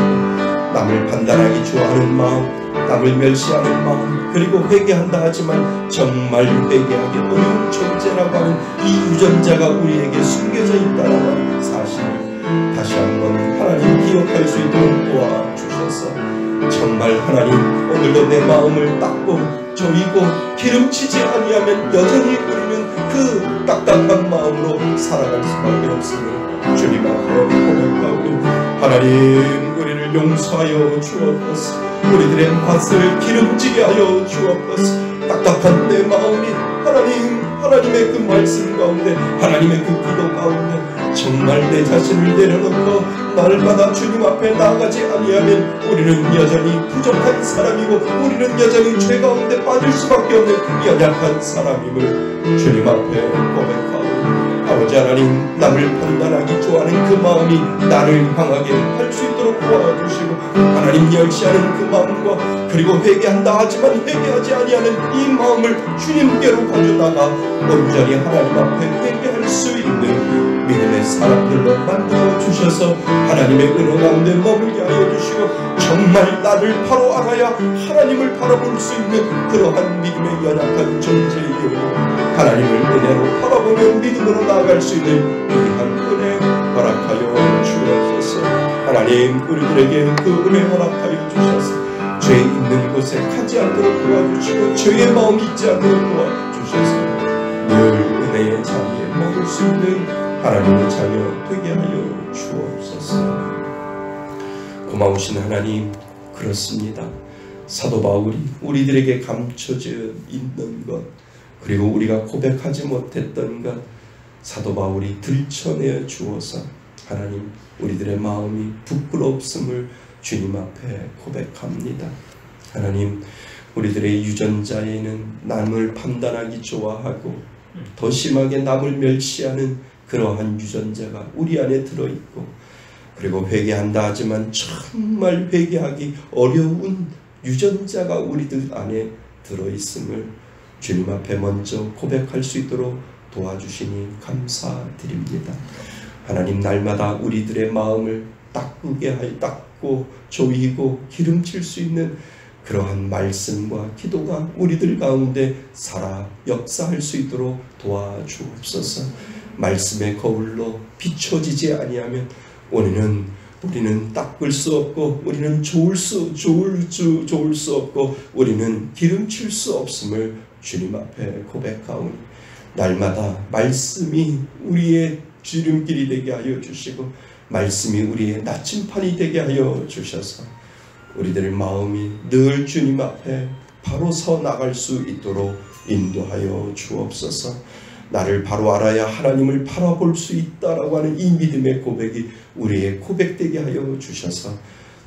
남을 판단하기 좋아하는 마음, 남을 멸시하는 마음, 그리고 회개한다 하지만 정말 회개하기 어려운 존재라고 하는 이 유전자가 우리에게 숨겨져 있다는 하는 사실을 다시 한번 하나님 기억할 수 있도록 도와주셔서 정말 하나님, 오늘도 내 마음을 닦고 조이고 기름치지 아니하면 여전히 우리는 그 딱딱한 마음으로 살아갈 수밖에 없으니 주님 앞에 고백하오니 하나님, 우리를 용서하여 주옵소서. 우리들의 맛을 기름지게 하여 주옵소서. 딱딱한 내 마음이 하나님의 그 말씀 가운데, 하나님의 그 기도 가운데 정말 내 자신을 내려놓고 날마다 주님 앞에 나아가지 아니하면 우리는 여전히 부족한 사람이고 우리는 여전히 죄 가운데 빠질 수밖에 없는 연약한 사람임을 주님 앞에 고백하고, 아버지 하나님, 남을 판단하기 좋아하는 그 마음이 나를 향하게 할 수 있도록 도와주시고, 하나님 멸시하는 그 마음과 그리고 회개한다 하지만 회개하지 아니하는 이 마음을 주님께로 가져다가 온전히 하나님 앞에 회개할 수 있는 믿음의 사람들로 만들어 주셔서 하나님의 은혜 가운데 머물게 하여 주시고, 정말 나를 바로 알아야 하나님을 바라볼 수 있는 그러한 믿음의 연약한 존재이오니 하나님을 은혜로 바라보며 믿음으로 나아갈 수 있는 귀한 은혜 허락하여 주옵소서. 하나님, 우리들에게 그 은혜 허락하여 주셔서 죄 있는 곳에 가지 않도록 도와주시고 죄의 마음이 있지 않도록 도와주셔서 늘 은혜의 자리에 머물 수 있는 하나님의 자녀 되게 하여 주옵소서. 고마우신 하나님, 그렇습니다. 사도 바울이 우리들에게 감춰져 있는 것, 그리고 우리가 고백하지 못했던 것 사도 바울이 들춰내어 주어서 하나님 우리들의 마음이 부끄럽음을 주님 앞에 고백합니다. 하나님 우리들의 유전자에는 남을 판단하기 좋아하고 더 심하게 남을 멸시하는 그러한 유전자가 우리 안에 들어있고, 그리고 회개한다 하지만 정말 회개하기 어려운 유전자가 우리들 안에 들어있음을 주님 앞에 먼저 고백할 수 있도록 도와주시니 감사드립니다. 하나님 날마다 우리들의 마음을 닦고 조이고 기름칠 수 있는 그러한 말씀과 기도가 우리들 가운데 살아 역사할 수 있도록 도와주옵소서. 말씀의 거울로 비춰지지 아니하면 우리는 닦을 수 없고, 우리는 좋을 수 없고, 우리는 기름칠 수 없음을 주님 앞에 고백하오니 날마다 말씀이 우리의 지름길이 되게 하여 주시고 말씀이 우리의 나침판이 되게 하여 주셔서 우리들의 마음이 늘 주님 앞에 바로 서 나갈 수 있도록 인도하여 주옵소서. 나를 바로 알아야 하나님을 바라볼 수 있다라고 하는 이 믿음의 고백이 우리의 고백되게 하여 주셔서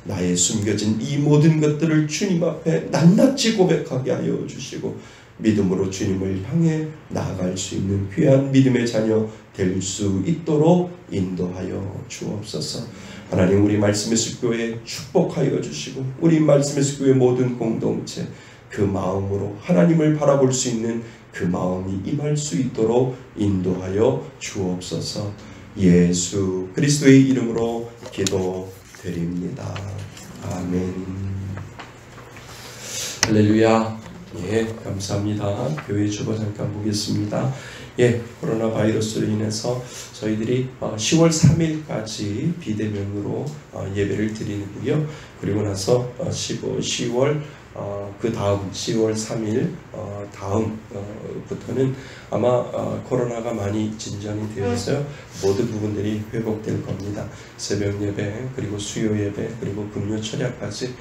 나의 숨겨진 이 모든 것들을 주님 앞에 낱낱이 고백하게 하여 주시고 믿음으로 주님을 향해 나아갈 수 있는 귀한 믿음의 자녀 될 수 있도록 인도하여 주옵소서. 하나님 우리 말씀의 숲교회 축복하여 주시고 우리 말씀의 숲교회 모든 공동체 그 마음으로 하나님을 바라볼 수 있는 그 마음이 임할 수 있도록 인도하여 주옵소서. 예수 그리스도의 이름으로 기도드립니다. 아멘. 할렐루야. 예, 감사합니다. 교회 주보 잠깐 보겠습니다. 예, 코로나 바이러스로 인해서 저희들이 10월 3일까지 비대면으로 예배를 드리고요. 그리고 나서 10월 그 다음 10월 3일 다음부터는 아마 코로나가 많이 진전이 되어서 모든 부분들이 회복될 겁니다. 새벽 예배, 그리고 수요 예배, 그리고 금요 철야까지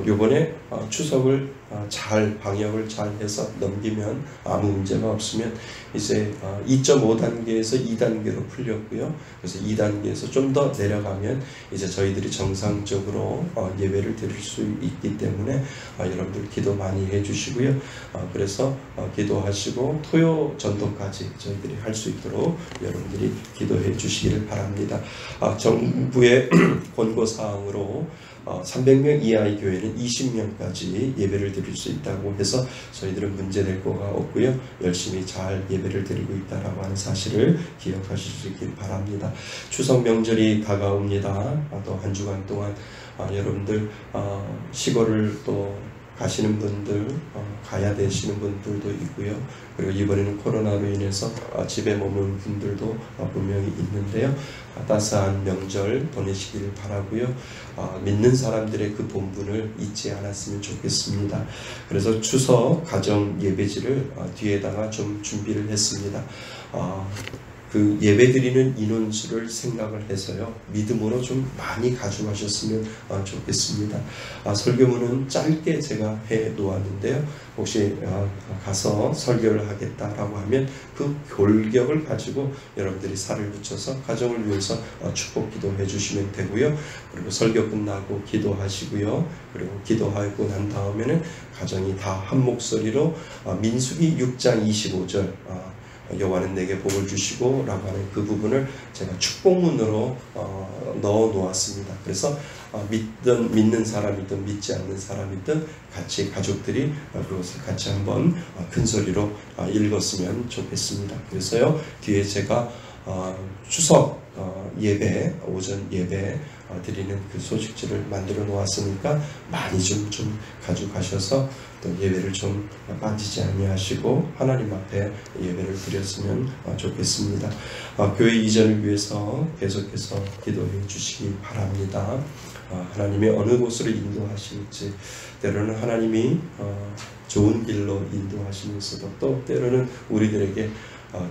요번에 추석을 잘 방역을 잘 해서 넘기면 아무 문제가 없으면 이제 2.5단계에서 2단계로 풀렸고요. 그래서 2단계에서 좀 더 내려가면 이제 저희들이 정상적으로 예배를 드릴 수 있기 때문에 여러분들 기도 많이 해주시고요. 그래서 기도하시고 토요 전도까지 저희들이 할 수 있도록 여러분들이 기도해 주시기를 바랍니다. 정부의 권고사항으로 300명 이하의 교회는 20명까지 예배를 드릴 수 있다고 해서 저희들은 문제될 거가 없고요. 열심히 잘 예배를 드리고 있다라고 하는 사실을 기억하시길 바랍니다. 추석 명절이 다가옵니다. 또 한 주간 동안 여러분들 시골을 또 가시는 분들, 가야 되시는 분들도 있고요. 그리고 이번에는 코로나로 인해서 집에 머무는 분들도 분명히 있는데요. 따스한 명절 보내시기를 바라고요. 믿는 사람들의 그 본분을 잊지 않았으면 좋겠습니다. 그래서 추석 가정 예배지를 뒤에다가 좀 준비를 했습니다. 그 예배드리는 인원수를 생각을 해서요. 믿음으로 좀 많이 가져가셨으면 좋겠습니다. 설교문은 짧게 제가 해 놓았는데요. 혹시 가서 설교를 하겠다라고 하면 그 골격을 가지고 여러분들이 살을 붙여서 가정을 위해서 축복 기도해 주시면 되고요. 그리고 설교 끝나고 기도하시고요. 그리고 기도하고 난 다음에는 가정이 다 한 목소리로 민수기 6장 25절 여호와는 내게 복을 주시고 라고 하는 그 부분을 제가 축복문으로 넣어 놓았습니다. 그래서 믿는 사람이든 믿지 않는 사람이든 같이 가족들이 그것을 같이 한번 큰 소리로 읽었으면 좋겠습니다. 그래서요 뒤에 제가 추석 예배, 오전 예배 드리는 그 소식지를 만들어 놓았으니까 많이 좀 가져가셔서 또 예배를 좀 빠지지 아니하시고 하나님 앞에 예배를 드렸으면 좋겠습니다. 교회 이전을 위해서 계속해서 기도해 주시기 바랍니다. 하나님이 어느 곳으로 인도하실지 때로는 하나님이 좋은 길로 인도하시면서도 또 때로는 우리들에게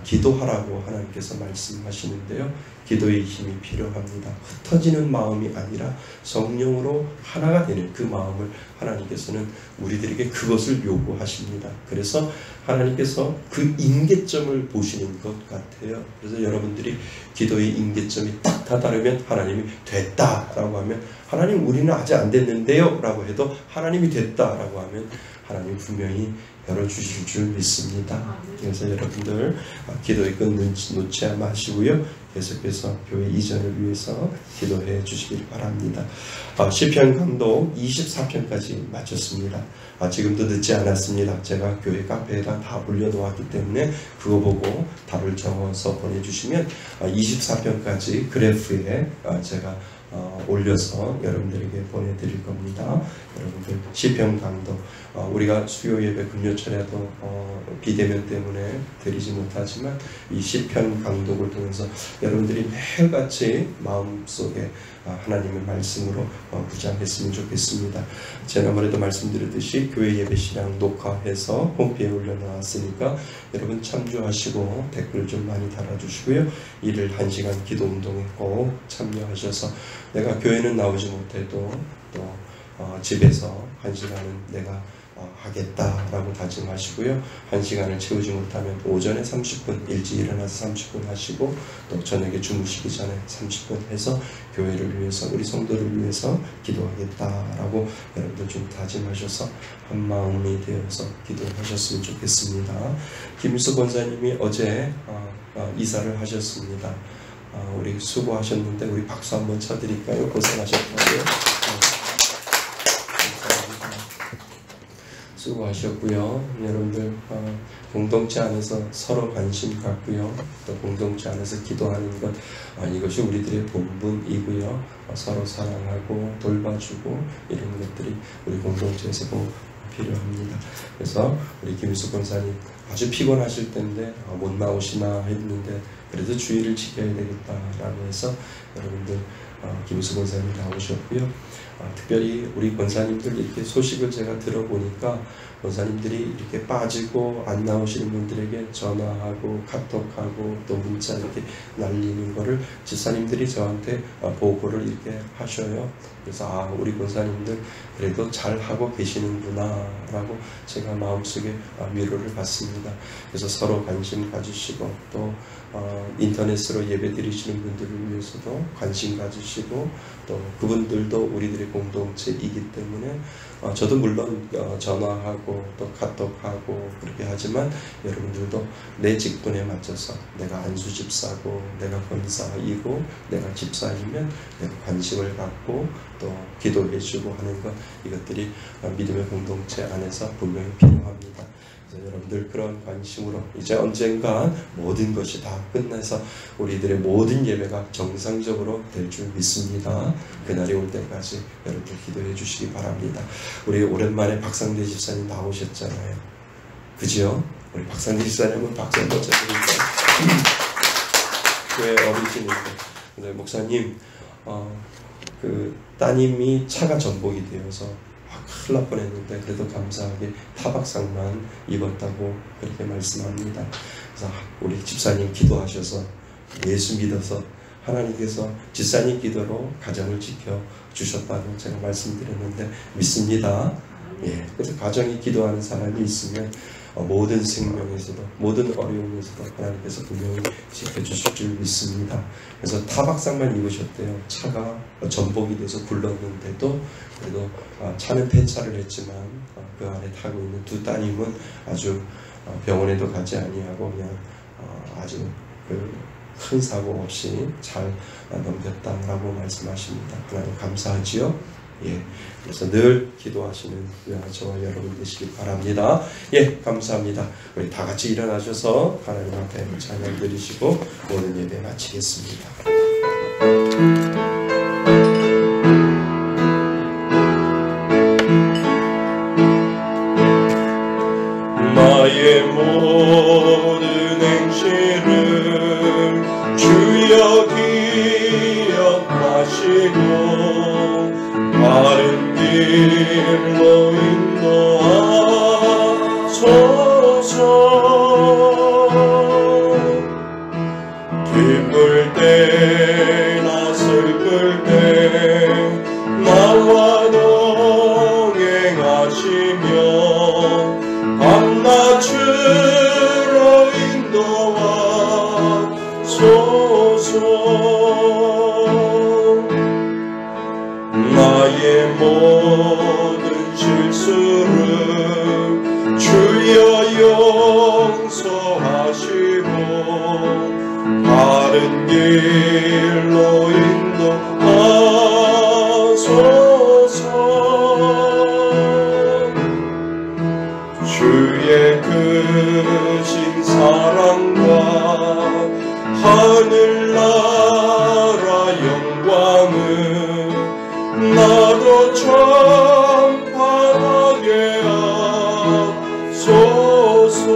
기도하라고 하나님께서 말씀하시는데요. 기도의 힘이 필요합니다. 흩어지는 마음이 아니라 성령으로 하나가 되는 그 마음을 하나님께서는 우리들에게 그것을 요구하십니다. 그래서 하나님께서 그 임계점을 보시는 것 같아요. 그래서 여러분들이 기도의 임계점이 딱 다다르면 하나님이 됐다라고 하면, 하나님 우리는 아직 안 됐는데요 라고 해도 하나님이 됐다라고 하면 하나님 분명히 열어주실 줄 믿습니다. 그래서 여러분들 기도의 끈 놓지 마시고요, 계속해서 교회 이전을 위해서 기도해 주시길 바랍니다. 시편 강독 24편까지 마쳤습니다. 지금도 늦지 않았습니다. 제가 교회 카페에다 다 올려놓았기 때문에 그거 보고 답을 적어서 보내주시면 24편까지 그래프에 제가 올려서 여러분들에게 보내드릴 겁니다. 여러분들 시편 강독, 우리가 수요 예배 금요철에도 비대면 때문에 드리지 못하지만 이 시편 강독을 통해서 여러분들이 매일같이 마음속에 하나님의 말씀으로 무장했으면 좋겠습니다. 지난번에도 말씀드렸듯이 교회 예배시랑 녹화해서 홈페이지에 올려놨으니까 여러분 참조하시고 댓글 좀 많이 달아주시고요. 일일 1시간 기도 운동에 꼭 참여하셔서 내가 교회는 나오지 못해도 또 집에서 1시간은 내가 하겠다라고 다짐하시고요. 1시간을 채우지 못하면 오전에 30분 일찍 일어나서 30분 하시고 또 저녁에 주무시기 전에 30분 해서 교회를 위해서, 우리 성도를 위해서 기도하겠다라고 여러분들 좀 다짐하셔서 한 마음이 되어서 기도하셨으면 좋겠습니다. 김일수 권사님이 어제 이사를 하셨습니다. 우리 수고하셨는데 우리 박수 한번 쳐드릴까요? 고생하셨다고요. 수고하셨고요. 여러분들 공동체 안에서 서로 관심 갖고요. 또 공동체 안에서 기도하는 것, 이것이 우리들의 본분이고요. 서로 사랑하고 돌봐주고 이런 것들이 우리 공동체에서 꼭 필요합니다. 그래서 우리 김일수 권사님 아주 피곤하실 텐데 못 나오시나 했는데 그래도 주의를 지켜야 되겠다라고 해서 여러분들 김일수 권사님 나오셨고요. 특별히 우리 권사님들 이렇게 소식을 제가 들어보니까 권사님들이 이렇게 빠지고 안 나오시는 분들에게 전화하고 카톡하고 또 문자 이렇게 날리는 거를 집사님들이 저한테 보고를 이렇게 하셔요. 그래서 우리 권사님들 그래도 잘 하고 계시는구나 라고 제가 마음속에 위로를 받습니다. 그래서 서로 관심 가지시고 또 인터넷으로 예배 드리시는 분들을 위해서도 관심 가지시고 또 그분들도 우리들의 공동체이기 때문에 저도 물론 전화하고 또 카톡하고 그렇게 하지만 여러분들도 내 직분에 맞춰서 내가 안수 집사고 내가 권사이고 내가 집사이면 내가 관심을 갖고 또 기도해주고 하는 것, 이것들이 믿음의 공동체 안에서 분명히 필요합니다. 그래서 여러분들 그런 관심으로 이제 언젠가 모든 것이 다 끝나서 우리들의 모든 예배가 정상적으로 될 줄 믿습니다. 그날이 올 때까지 여러분들 기도해 주시기 바랍니다. 우리 오랜만에 박상대 집사님 나오셨잖아요. 그죠? 우리 박상대 집사님은 박수 한번 쳐드릴까요? 교회 어르신인데, 근데 목사님 그 따님이 차가 전복이 되어서 큰일 날 뻔했는데 그래도 감사하게 타박상만 입었다고 그렇게 말씀합니다. 그래서 우리 집사님 기도하셔서 예수 믿어서 하나님께서 집사님 기도로 가정을 지켜주셨다고 제가 말씀드렸는데 믿습니다. 예, 그래서 가정이 기도하는 사람이 있으면 모든 생명에서도 모든 어려움에서도 하나님께서 분명히 지켜주실 줄 믿습니다. 그래서 타박상만 입으셨대요. 차가 전복이 돼서 굴렀는데도 그래도 차는 폐차를 했지만 그 안에 타고 있는 두 따님은 아주 병원에도 가지 아니하고 그냥 아주 큰 사고 없이 잘 넘겼다라고 말씀하십니다. 하나님 감사하지요. 예, 그래서 늘 기도하시는 저와 여러분 되시길 바랍니다. 예, 감사합니다. 우리 다 같이 일어나셔서 하나님 앞에 찬양 드리시고 모든 예배 마치겠습니다. 나의 모든 행실을 주여 기억하시고 바른 길로 인도하소서. 기쁠 때 나의 모든 실수를 주여 용서하시고 바른 길로 인도하소서. 주의 크신 사랑과 하늘나라 영광을 나도 전파하게 하소서.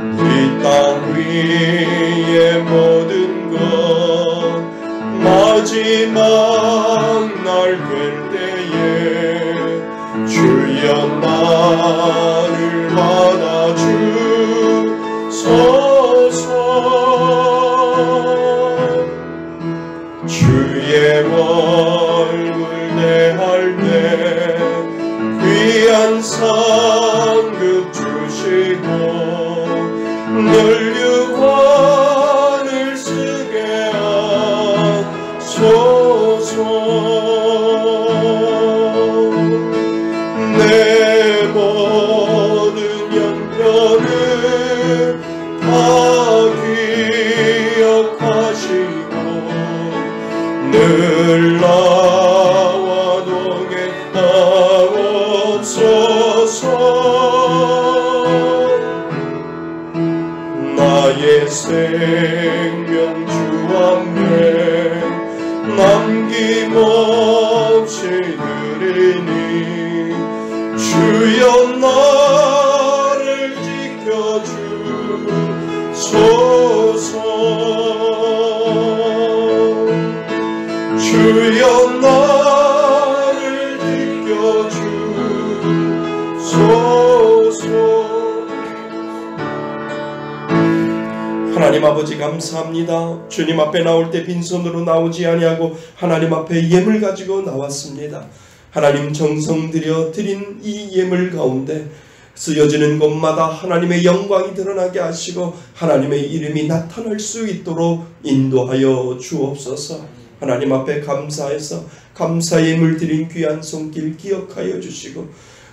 이 땅 위의 모든 것 마지막 날 될 때에 주여 나를 받아주소서. 주의 얼굴 대할 때 귀한 상급 주시고 늘 유관을 쓰게 하소서. 내 모든 연편을 다 기억하시고 늘 나와 동행하옵소서. 나의 생명 주 앞에 남김없이 드리니 주여 나를 지켜주소서. 주여 나를 지켜주소서. 하나님 아버지 감사합니다. 주님 앞에 나올 때 빈손으로 나오지 아니하고 하나님 앞에 예물 가지고 나왔습니다. 하나님 정성 들여 드린 이 예물 가운데 쓰여지는 곳마다 하나님의 영광이 드러나게 하시고 하나님의 이름이 나타날 수 있도록 인도하여 주옵소서. 하나님 앞에 감사해서 감사 예물 드린 귀한 손길 기억하여 주시고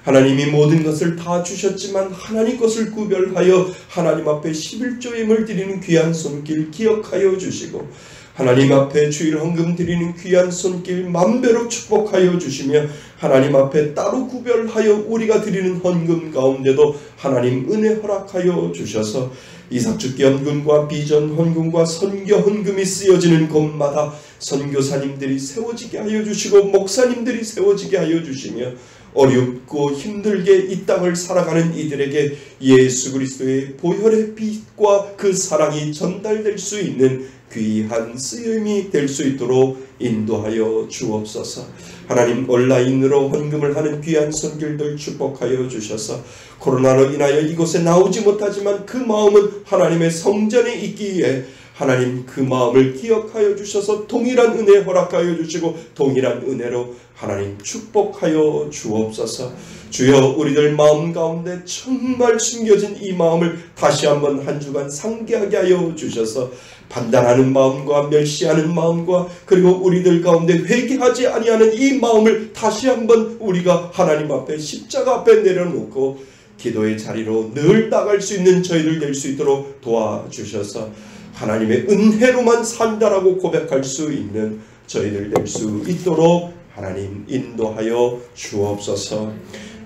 하나님이 모든 것을 다 주셨지만 하나님 것을 구별하여 하나님 앞에 11조 예물 드리는 귀한 손길 기억하여 주시고 하나님 앞에 주일 헌금 드리는 귀한 손길 만배로 축복하여 주시며 하나님 앞에 따로 구별하여 우리가 드리는 헌금 가운데도 하나님 은혜 허락하여 주셔서 이삭축기 헌금과 비전 헌금과 선교 헌금이 쓰여지는 곳마다 선교사님들이 세워지게 하여 주시고 목사님들이 세워지게 하여 주시며 어렵고 힘들게 이 땅을 살아가는 이들에게 예수 그리스도의 보혈의 빛과 그 사랑이 전달될 수 있는 귀한 쓰임이 될 수 있도록 인도하여 주옵소서. 하나님 온라인으로 헌금을 하는 귀한 손길들 축복하여 주셔서 코로나로 인하여 이곳에 나오지 못하지만 그 마음은 하나님의 성전에 있기에 하나님 그 마음을 기억하여 주셔서 동일한 은혜 허락하여 주시고 동일한 은혜로 하나님 축복하여 주옵소서. 주여 우리들 마음 가운데 정말 숨겨진 이 마음을 다시 한번 한 주간 상기하게 하여 주셔서 판단하는 마음과 멸시하는 마음과 그리고 우리들 가운데 회개하지 아니하는 이 마음을 다시 한번 우리가 하나님 앞에 십자가 앞에 내려놓고 기도의 자리로 늘 나갈 수 있는 저희들 될 수 있도록 도와주셔서 하나님의 은혜로만 산다라고 고백할 수 있는 저희들 될 수 있도록 하나님 인도하여 주옵소서.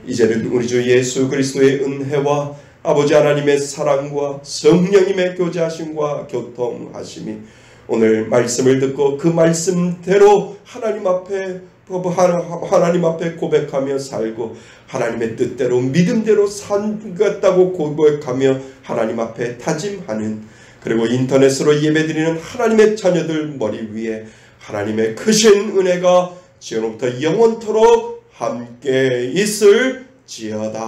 이제는 우리 주 예수 그리스도의 은혜와 아버지 하나님의 사랑과 성령님의 교제하심과 교통하심이 오늘 말씀을 듣고 그 말씀대로 하나님 앞에 고백하며 살고 하나님의 뜻대로 믿음대로 살겠다고 고백하며 하나님 앞에 다짐하는 그리고 인터넷으로 예배드리는 하나님의 자녀들 머리 위에 하나님의 크신 은혜가 지금부터 영원토록 함께 있을지어다.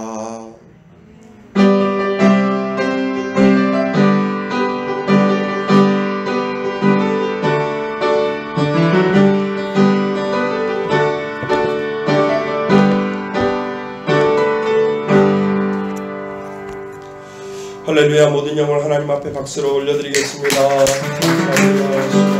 할렐루야. 모든 영광을 하나님 앞에 박수로 올려드리겠습니다. 감사합니다.